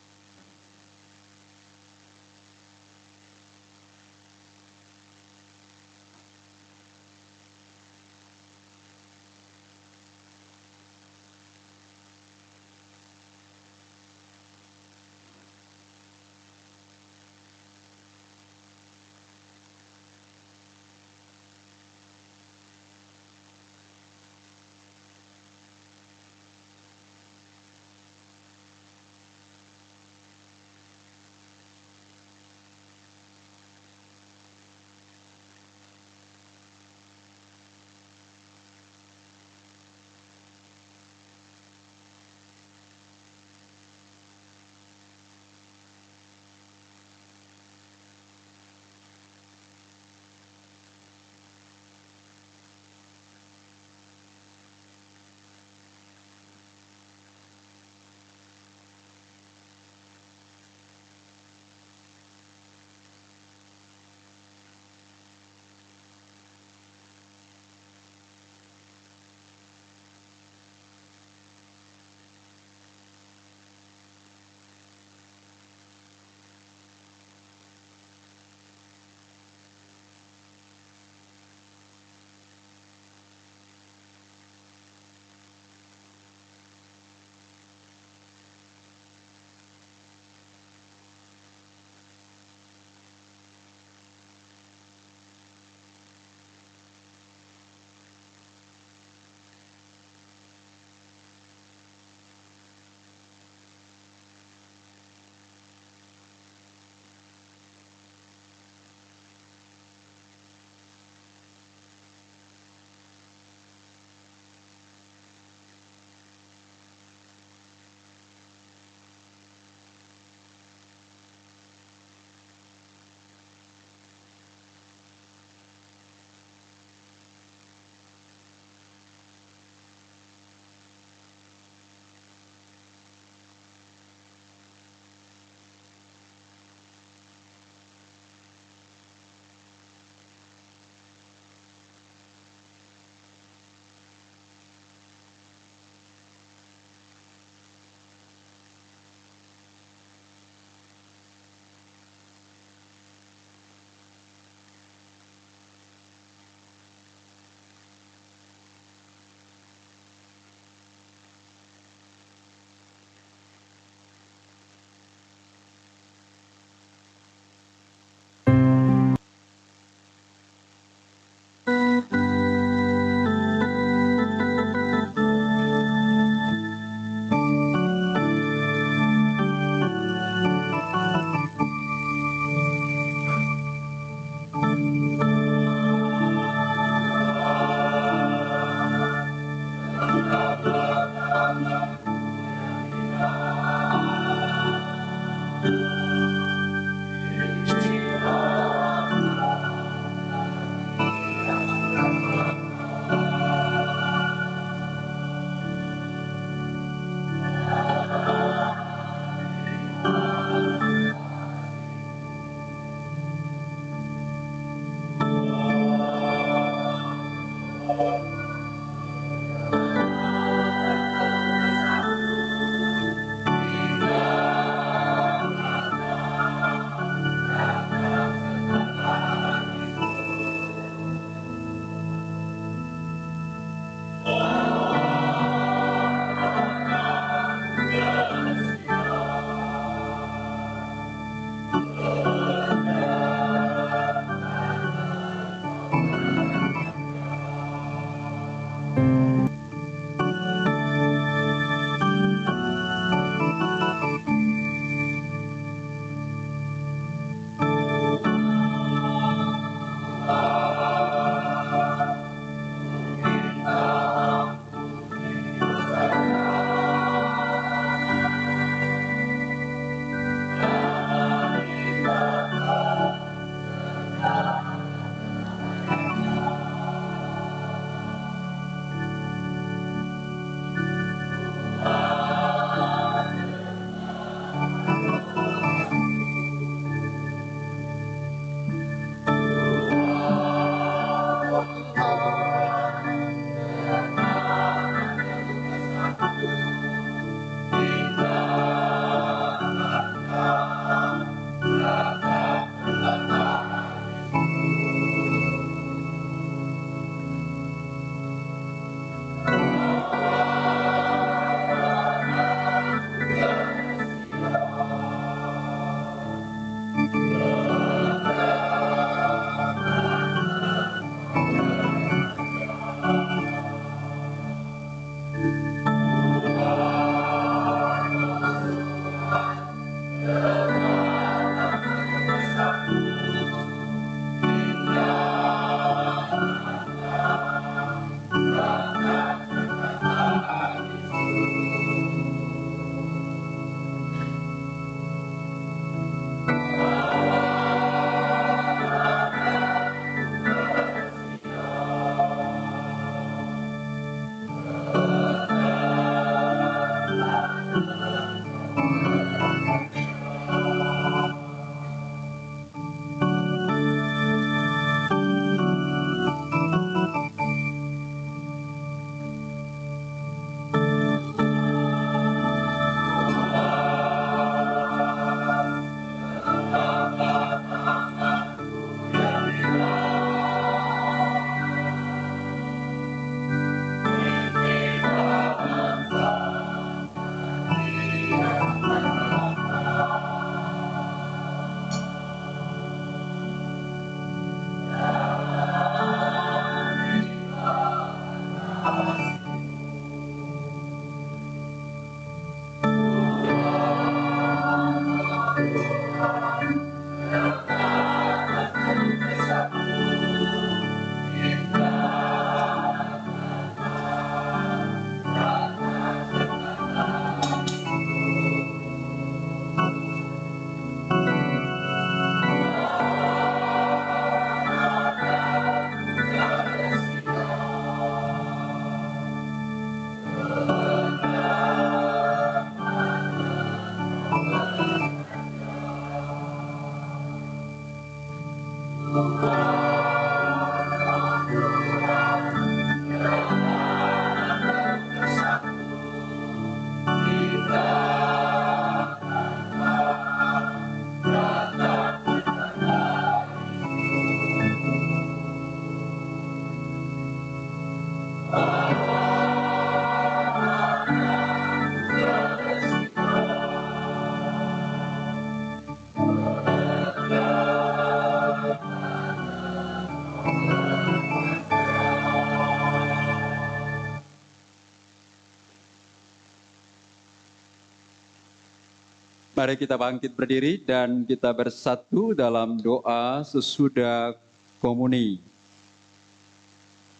Mari kita bangkit berdiri dan kita bersatu dalam doa sesudah komuni.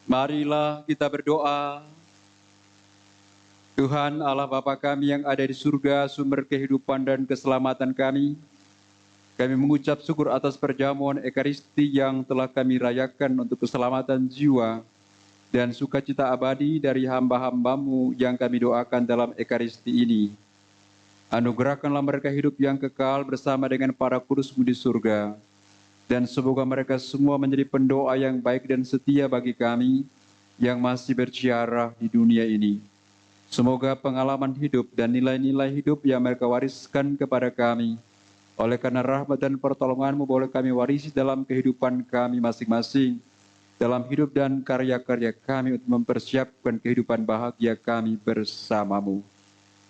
Marilah kita berdoa. Tuhan Allah Bapa kami yang ada di surga, sumber kehidupan dan keselamatan kami mengucap syukur atas perjamuan Ekaristi yang telah kami rayakan untuk keselamatan jiwa dan sukacita abadi dari hamba-hambamu yang kami doakan dalam Ekaristi ini. Anugerahkanlah mereka hidup yang kekal bersama dengan para kudus-Mu di surga, dan semoga mereka semua menjadi pendoa yang baik dan setia bagi kami yang masih berziarah di dunia ini. Semoga pengalaman hidup dan nilai-nilai hidup yang mereka wariskan kepada kami, oleh karena rahmat dan pertolongan-Mu boleh kami warisi dalam kehidupan kami masing-masing, dalam hidup dan karya-karya kami untuk mempersiapkan kehidupan bahagia kami bersama-Mu.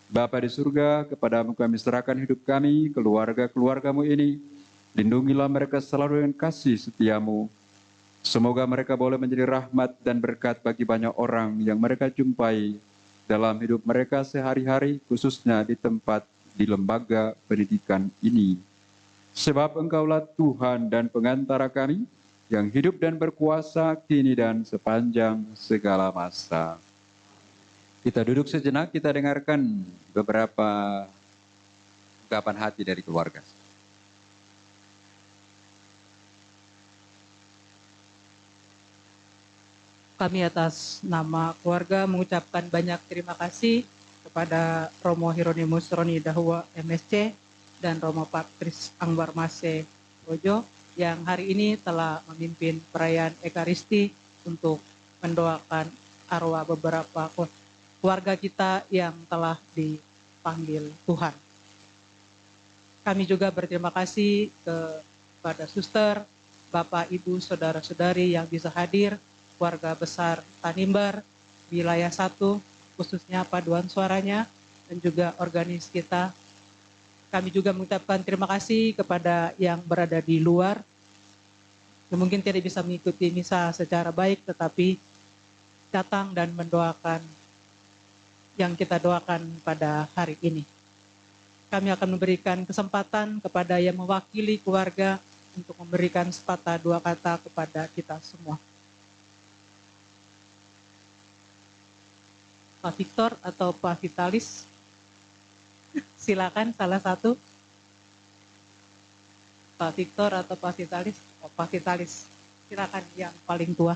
Bapa di surga, kepadamu kami serahkan hidup kami, keluarga-keluarga-Mu ini. Lindungilah mereka selalu dengan kasih setia-Mu. Semoga mereka boleh menjadi rahmat dan berkat bagi banyak orang yang mereka jumpai dalam hidup mereka sehari-hari, khususnya di tempat di lembaga pendidikan ini. Sebab Engkaulah Tuhan dan pengantara kami, yang hidup dan berkuasa kini dan sepanjang segala masa. Kita duduk sejenak, kita dengarkan beberapa ungkapan hati dari keluarga. Kami atas nama keluarga mengucapkan banyak terima kasih kepada Romo Hieronymus Roni Dahua MSC dan Romo Patris Angbar Mase Rojo yang hari ini telah memimpin perayaan Ekaristi untuk mendoakan arwah beberapa keluarga kita yang telah dipanggil Tuhan. Kami juga berterima kasih kepada suster, Bapak, Ibu, Saudara-saudari yang bisa hadir, keluarga besar Tanimbar, wilayah 1, khususnya paduan suaranya, dan juga organis kita. Kami juga mengucapkan terima kasih kepada yang berada di luar, yang mungkin tidak bisa mengikuti misa secara baik, tetapi datang dan mendoakan yang kita doakan pada hari ini. Kami akan memberikan kesempatan kepada yang mewakili keluarga untuk memberikan sepatah dua kata kepada kita semua. Pak Victor atau Pak Vitalis, silakan salah satu. Pak Victor atau Pak Vitalis? Oh, Pak Vitalis, silakan yang paling tua.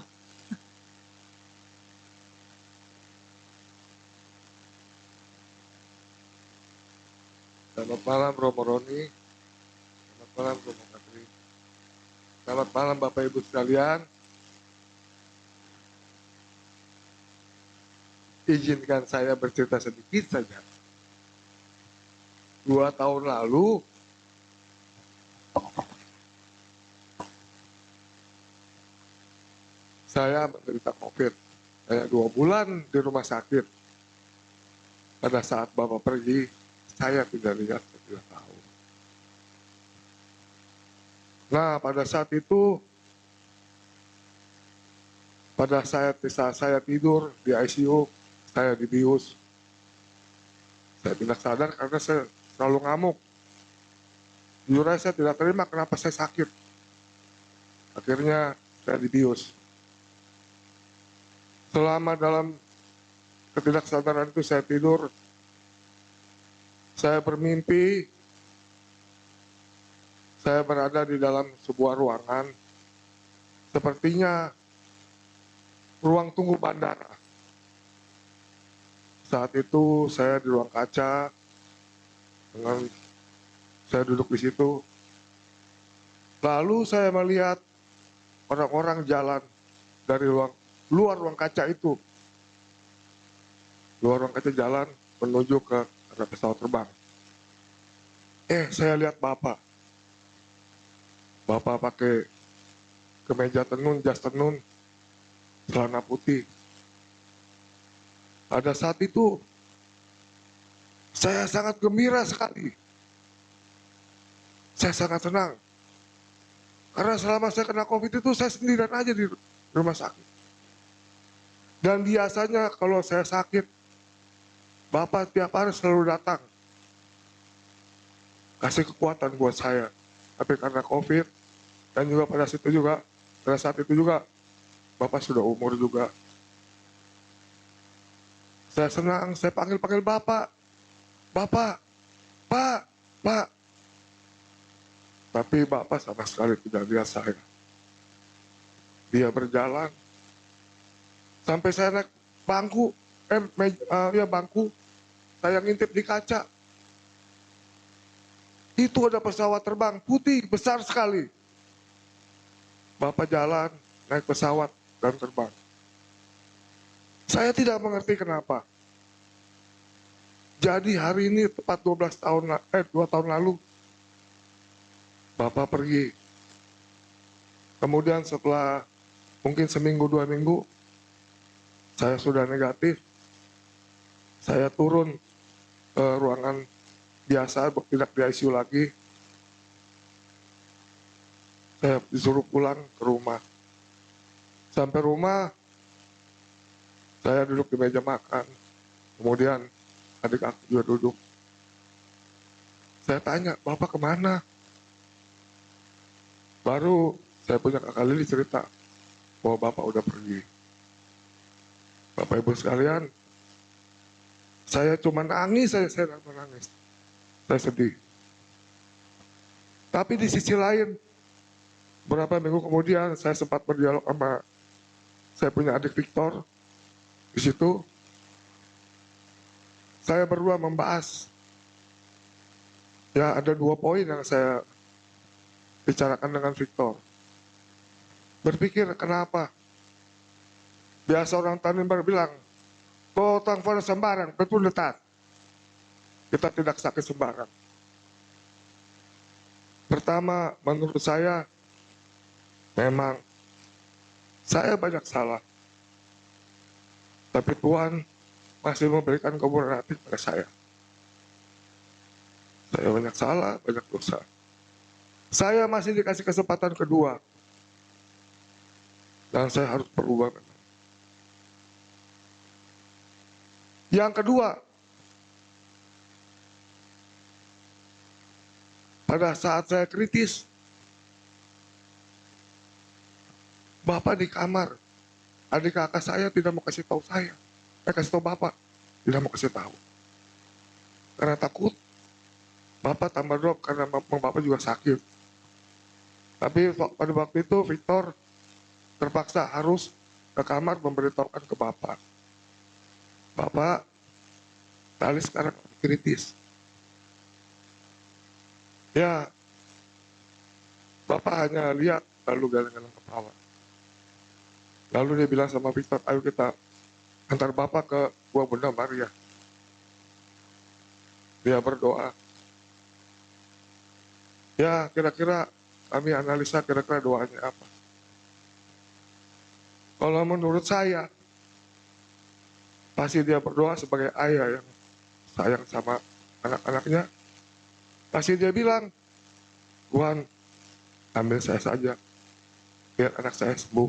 Selamat malam Romo Roni, selamat malam Romo Katri, selamat malam Bapak Ibu sekalian. Izinkan saya bercerita sedikit saja. 2 tahun lalu, saya menderita COVID. Saya 2 bulan di rumah sakit. Pada saat Bapak pergi, saya tidak lihat, saya tidak tahu. Nah, pada saat itu, pada saat saya tidur di ICU, saya dibius. Saya tidak sadar karena saya selalu ngamuk. Jujur aja saya tidak terima kenapa saya sakit. Akhirnya saya dibius. Selama dalam ketidaksadaran itu saya tidur, saya bermimpi, saya berada di dalam sebuah ruangan, sepertinya ruang tunggu bandara. Saat itu saya di ruang kaca, saya duduk di situ. Lalu saya melihat orang-orang jalan dari luar ruang kaca itu. Luar ruang kaca jalan menuju ke ada pesawat terbang. Saya lihat Bapak. Bapak pakai kemeja tenun, jas tenun, celana putih. Pada saat itu, saya sangat gembira sekali. Saya sangat senang. Karena selama saya kena COVID itu, saya sendirian aja di rumah sakit. Dan biasanya kalau saya sakit, Bapak tiap hari selalu datang. kasih kekuatan buat saya. Tapi karena COVID dan juga pada saat itu juga Bapak sudah umur juga. Saya senang, saya panggil Bapak, Bapak, Pak, Pak. Tapi Bapak sama sekali tidak lihat saya. Dia berjalan sampai saya naik bangku, bangku, saya ngintip di kaca. Itu ada pesawat terbang putih besar sekali. Bapak jalan, naik pesawat dan terbang. Saya tidak mengerti kenapa. Jadi hari ini tepat 2 tahun lalu, Bapak pergi. Kemudian setelah mungkin seminggu 2 minggu, saya sudah negatif. Saya turun ke ruangan biasa, tidak di ICU lagi. Saya disuruh pulang ke rumah. Sampai rumah, saya duduk di meja makan. Kemudian adik aku juga duduk. Saya tanya, Bapak kemana? Baru saya punya kakak Lili cerita bahwa Bapak udah pergi. Bapak Ibu sekalian, saya cuma nangis, saya menangis. Saya sedih. Tapi di sisi lain, beberapa minggu kemudian saya sempat berdialog sama saya punya adik Victor. Di situ saya berdua membahas. Ya, ada 2 poin yang saya bicarakan dengan Victor. Berpikir kenapa? Biasa orang Tanimbar bilang, "Totang pada sembarang, betul detat." Kita tidak sakit sembarang. Pertama, menurut saya, memang saya banyak salah. Tapi Tuhan masih memberikan kemuliaan hati pada saya. Saya banyak salah, banyak dosa. Saya masih dikasih kesempatan kedua. Dan saya harus berubah. Yang kedua, pada saat saya kritis, Bapak di kamar, adik kakak saya tidak mau kasih tahu saya. Saya kasih tahu Bapak, tidak mau kasih tahu. Karena takut, Bapak tambah drop karena Bapak juga sakit. Tapi pada waktu itu Victor terpaksa harus ke kamar memberitahukan ke Bapak. Bapak, tali sekarang kritis. Ya, Bapak hanya lihat lalu geleng-geleng kepala. Lalu dia bilang sama Victor, ayo kita antar Bapak ke Gua Bunda Maria. Dia berdoa. Ya, kira-kira kami analisa kira-kira doanya apa. Kalau menurut saya, pasti dia berdoa sebagai ayah yang sayang sama anak-anaknya. Pasti dia bilang, Tuhan, ambil saya saja, biar anak saya sembuh.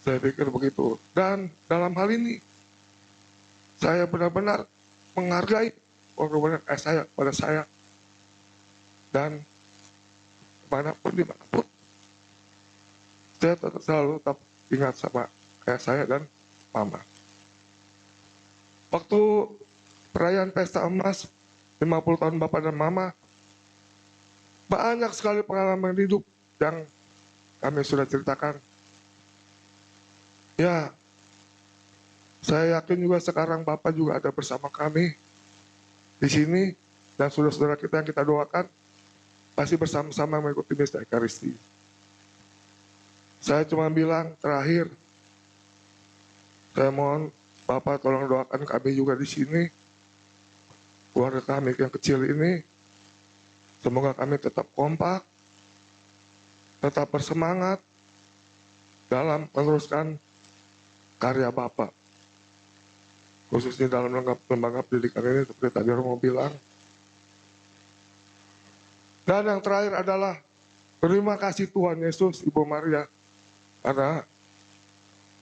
Saya pikir begitu. Dan dalam hal ini, saya benar-benar menghargai pengorbanan saya pada saya. Dan dimanapun, saya selalu tetap ingat sama ayah saya dan mama. Waktu perayaan pesta emas 50 tahun Bapak dan Mama, banyak sekali pengalaman hidup yang kami sudah ceritakan. Ya, saya yakin juga sekarang Bapak juga ada bersama kami di sini, dan saudara-saudara kita yang kita doakan pasti bersama-sama mengikuti misa Ekaristi. Saya cuma bilang terakhir, saya mohon Bapak tolong doakan kami juga di sini, keluarga kami yang kecil ini, semoga kami tetap kompak, tetap bersemangat dalam meneruskan karya Bapak. Khususnya dalam lembaga pendidikan ini, seperti tadi Romo bilang. Dan yang terakhir adalah terima kasih Tuhan Yesus, Ibu Maria, karena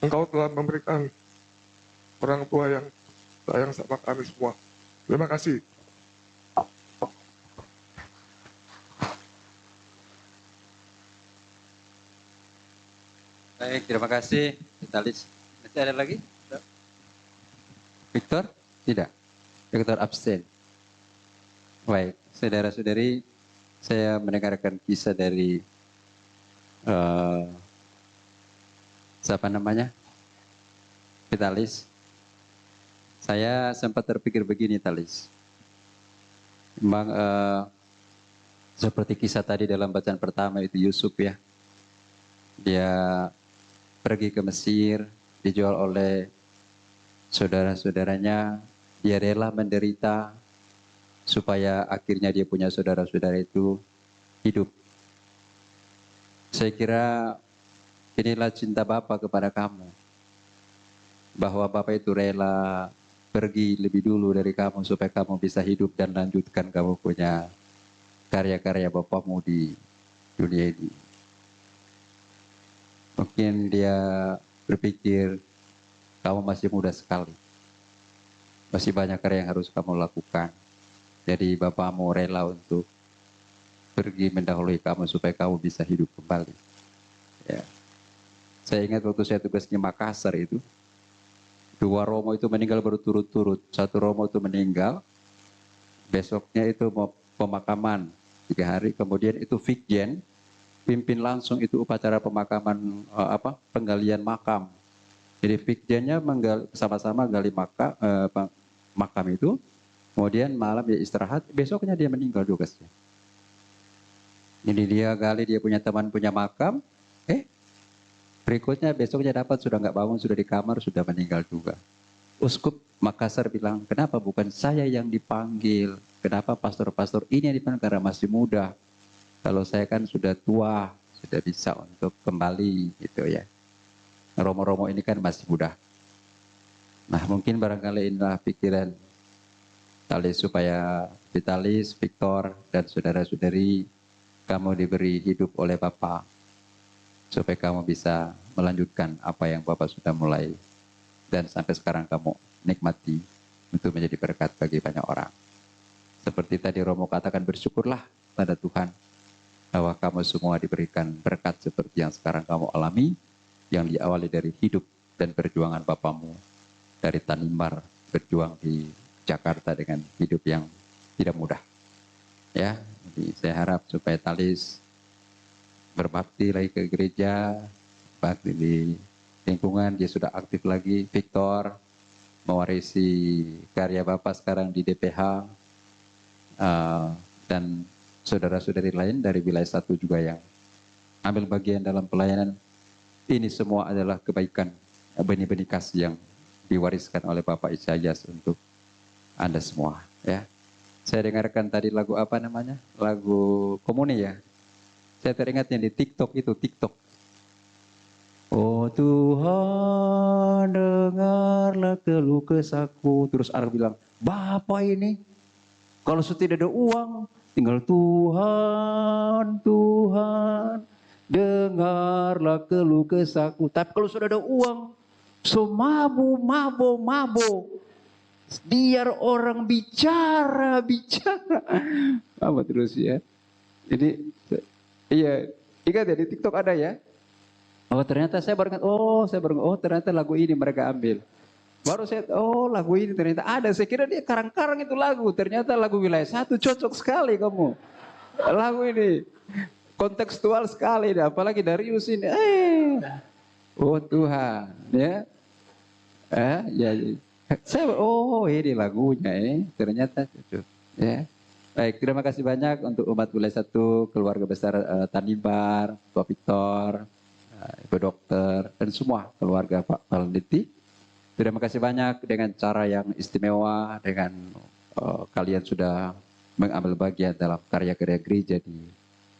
Engkau telah memberikan orang tua yang sayang sama kami semua. Terima kasih. Baik, terima kasih. Vitalis. Masih ada lagi? Victor? Tidak. Victor absen. Baik, saudara-saudari, saya mendengarkan kisah dari siapa namanya? Vitalis. Saya sempat terpikir begini, Talis. Memang seperti kisah tadi dalam bacaan pertama itu Yusuf ya. Dia pergi ke Mesir, dijual oleh saudara-saudaranya, dia rela menderita supaya akhirnya dia punya saudara-saudara itu hidup. Saya kira inilah cinta Bapa kepada kamu. Bahwa Bapa itu rela pergi lebih dulu dari kamu supaya kamu bisa hidup dan lanjutkan kamu punya karya-karya Bapamu di dunia ini. Mungkin dia berpikir kamu masih muda sekali. Masih banyak karya yang harus kamu lakukan. Jadi Bapamu rela untuk pergi mendahului kamu supaya kamu bisa hidup kembali. Ya. Saya ingat waktu saya tugas di Makassar itu, 2 romo itu meninggal berturut-turut. 1 romo itu meninggal, besoknya itu mau pemakaman 3 hari, kemudian itu Vikjen pimpin langsung itu upacara pemakaman penggalian makam. Jadi Vikjennya sama-sama gali makam itu, kemudian malam dia istirahat, besoknya dia meninggal tugasnya. Jadi dia gali, dia punya teman punya makam, berikutnya besoknya dapat sudah nggak bangun, sudah di kamar, sudah meninggal juga. Uskup Makassar bilang, kenapa bukan saya yang dipanggil? Kenapa pastor-pastor ini yang dipanggil? Karena masih muda. Kalau saya kan sudah tua, sudah bisa untuk kembali gitu ya. Romo-romo ini kan masih muda. Nah mungkin barangkali inilah pikiran Talis supaya Vitalis, Victor, dan saudara-saudari kamu diberi hidup oleh Bapa supaya kamu bisa melanjutkan apa yang Bapa sudah mulai dan sampai sekarang kamu nikmati untuk menjadi berkat bagi banyak orang. Seperti tadi Romo katakan, bersyukurlah pada Tuhan bahwa kamu semua diberikan berkat seperti yang sekarang kamu alami, yang diawali dari hidup dan perjuangan Bapamu dari Tanimbar, berjuang di Jakarta dengan hidup yang tidak mudah. Ya, jadi saya harap supaya Talis berbakti lagi ke gereja, bakti di lingkungan, dia sudah aktif lagi. Victor mewarisi karya Bapak sekarang di DPH, dan saudara-saudari lain dari wilayah 1 juga yang ambil bagian dalam pelayanan. Ini semua adalah kebaikan, benih-benih kasih yang diwariskan oleh Bapak Isyayas untuk Anda semua. Ya, saya dengarkan tadi lagu apa namanya? Lagu Komuni ya. Saya teringat yang di TikTok itu, TikTok. Oh Tuhan, dengarlah keluh kesahku. Terus Arab bilang, Bapak ini kalau sudah ada uang, tinggal Tuhan, Tuhan, dengarlah keluh kesahku. Tapi kalau sudah ada uang, so mabo. Biar orang bicara. Apa terus ya? Jadi, iya, ingat ya di TikTok ada ya? Oh ternyata saya baru ingat, oh ternyata lagu ini mereka ambil. Baru saya, lagu ini ternyata ada. Saya kira dia karang-karang itu lagu. Ternyata lagu wilayah 1 cocok sekali kamu. Lagu ini kontekstual sekali, apalagi Darius ini. Oh Tuhan, ya. Ya. Saya, ini lagunya, ternyata cocok. Ya. Baik, terima kasih banyak untuk umat wilayah 1, keluarga besar Tanimbar, Pak Victor, Ibu Dokter, dan semua keluarga Pak Valenditi. Terima kasih banyak dengan cara yang istimewa, dengan kalian sudah mengambil bagian dalam karya-karya gereja di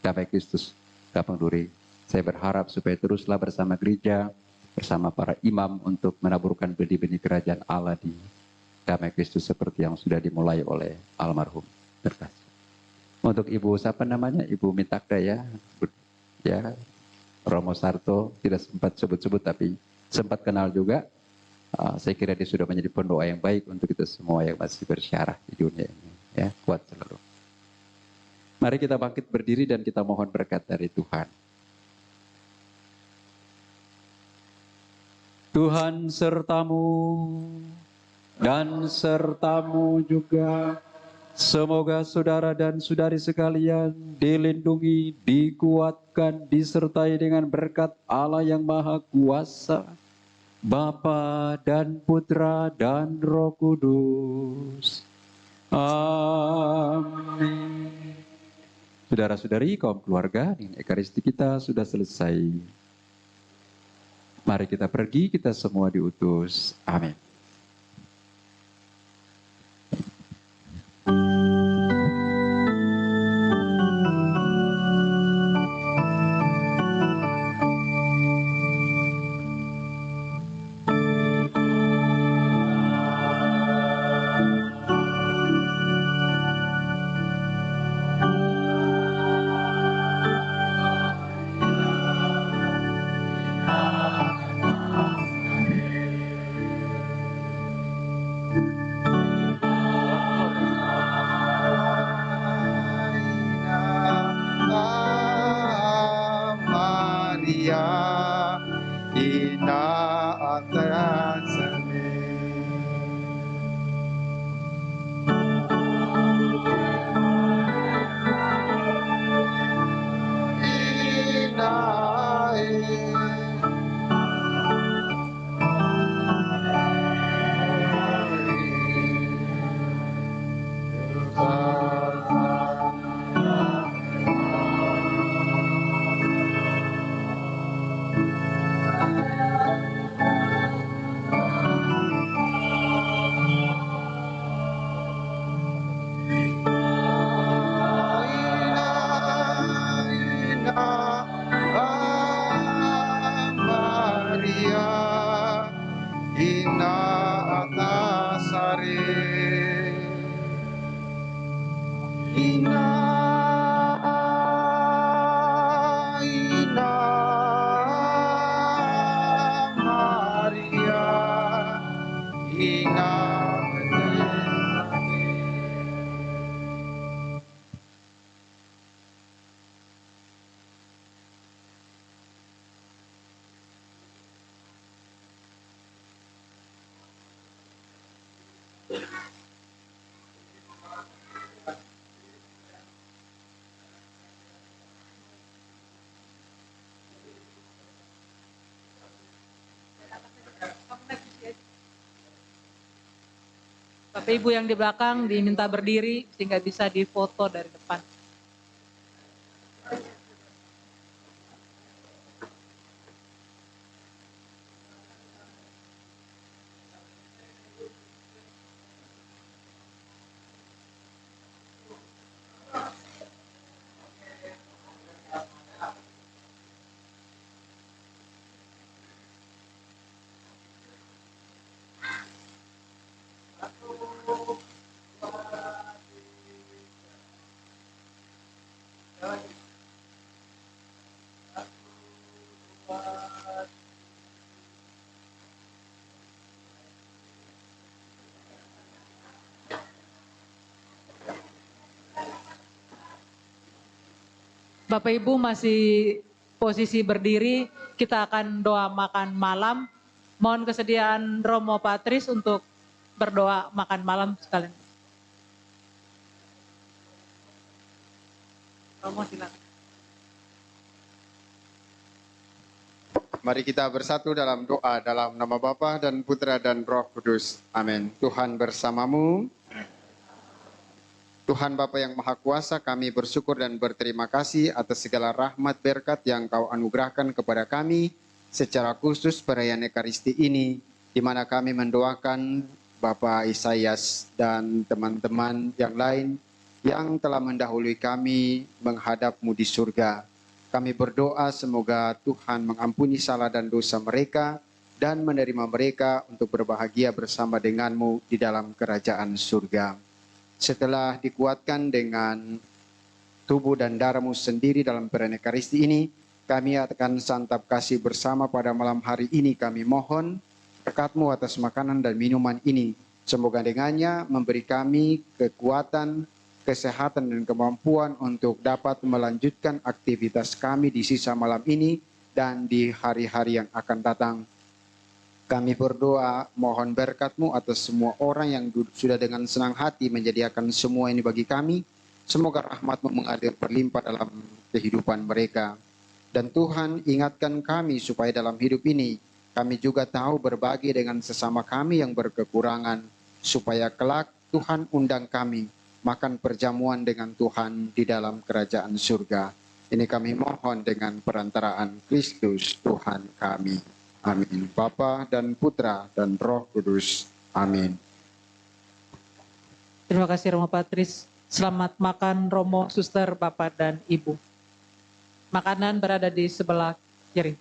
Damai Kristus Kampung Duri. Saya berharap supaya teruslah bersama gereja, bersama para imam untuk menaburkan benih-benih kerajaan Allah di Damai Kristus seperti yang sudah dimulai oleh almarhum. Terima kasih. Untuk Ibu siapa namanya? Ibu Mitakda ya. Ya, Romo Sarto tidak sempat sebut-sebut tapi sempat kenal juga. Saya kira dia sudah menjadi pendoa yang baik untuk kita semua yang masih bersyarah di dunia ini. Ya, kuat selalu. Mari kita bangkit berdiri dan kita mohon berkat dari Tuhan. Tuhan sertamu dan sertamu juga. Semoga saudara dan saudari sekalian dilindungi, dikuatkan, disertai dengan berkat Allah yang Maha Kuasa, Bapa dan Putra dan Roh Kudus. Amin. Saudara-saudari, kaum keluarga, dengan ekaristi kita sudah selesai. Mari kita pergi, kita semua diutus. Amin. Maria, ina atasane. Maria, ina atasare. Ina Maria, ina Bapak Ibu yang di belakang diminta berdiri sehingga bisa difoto dari depan. Bapak Ibu masih posisi berdiri, kita akan doa makan malam. Mohon kesediaan Romo Patris untuk berdoa makan malam sekalian. Romo silakan. Mari kita bersatu dalam doa dalam nama Bapa dan Putra dan Roh Kudus. Amin. Tuhan bersamamu. Tuhan Bapa yang Maha Kuasa, kami bersyukur dan berterima kasih atas segala rahmat berkat yang Kau anugerahkan kepada kami, secara khusus perayaan Ekaristi ini, di mana kami mendoakan Bapak Isaias dan teman-teman yang lain yang telah mendahului kami menghadap-Mu di surga. Kami berdoa semoga Tuhan mengampuni salah dan dosa mereka dan menerima mereka untuk berbahagia bersama dengan-Mu di dalam kerajaan surga. Setelah dikuatkan dengan tubuh dan darah-Mu sendiri dalam perayaan Ekaristi ini, kami akan santap kasih bersama pada malam hari ini. Kami mohon berkat-Mu atas makanan dan minuman ini. Semoga dengannya memberi kami kekuatan, kesehatan, dan kemampuan untuk dapat melanjutkan aktivitas kami di sisa malam ini dan di hari-hari yang akan datang. Kami berdoa mohon berkat-Mu atas semua orang yang sudah dengan senang hati menyediakan semua ini bagi kami. Semoga rahmat-Mu mengalir berlimpah dalam kehidupan mereka. Dan Tuhan ingatkan kami supaya dalam hidup ini kami juga tahu berbagi dengan sesama kami yang berkekurangan, supaya kelak Tuhan undang kami makan perjamuan dengan Tuhan di dalam kerajaan surga. Ini kami mohon dengan perantaraan Kristus Tuhan kami. Amin. Bapa dan Putra dan Roh Kudus. Amin. Terima kasih Romo Patris. Selamat makan Romo, Suster, Bapak, dan Ibu. Makanan berada di sebelah kiri.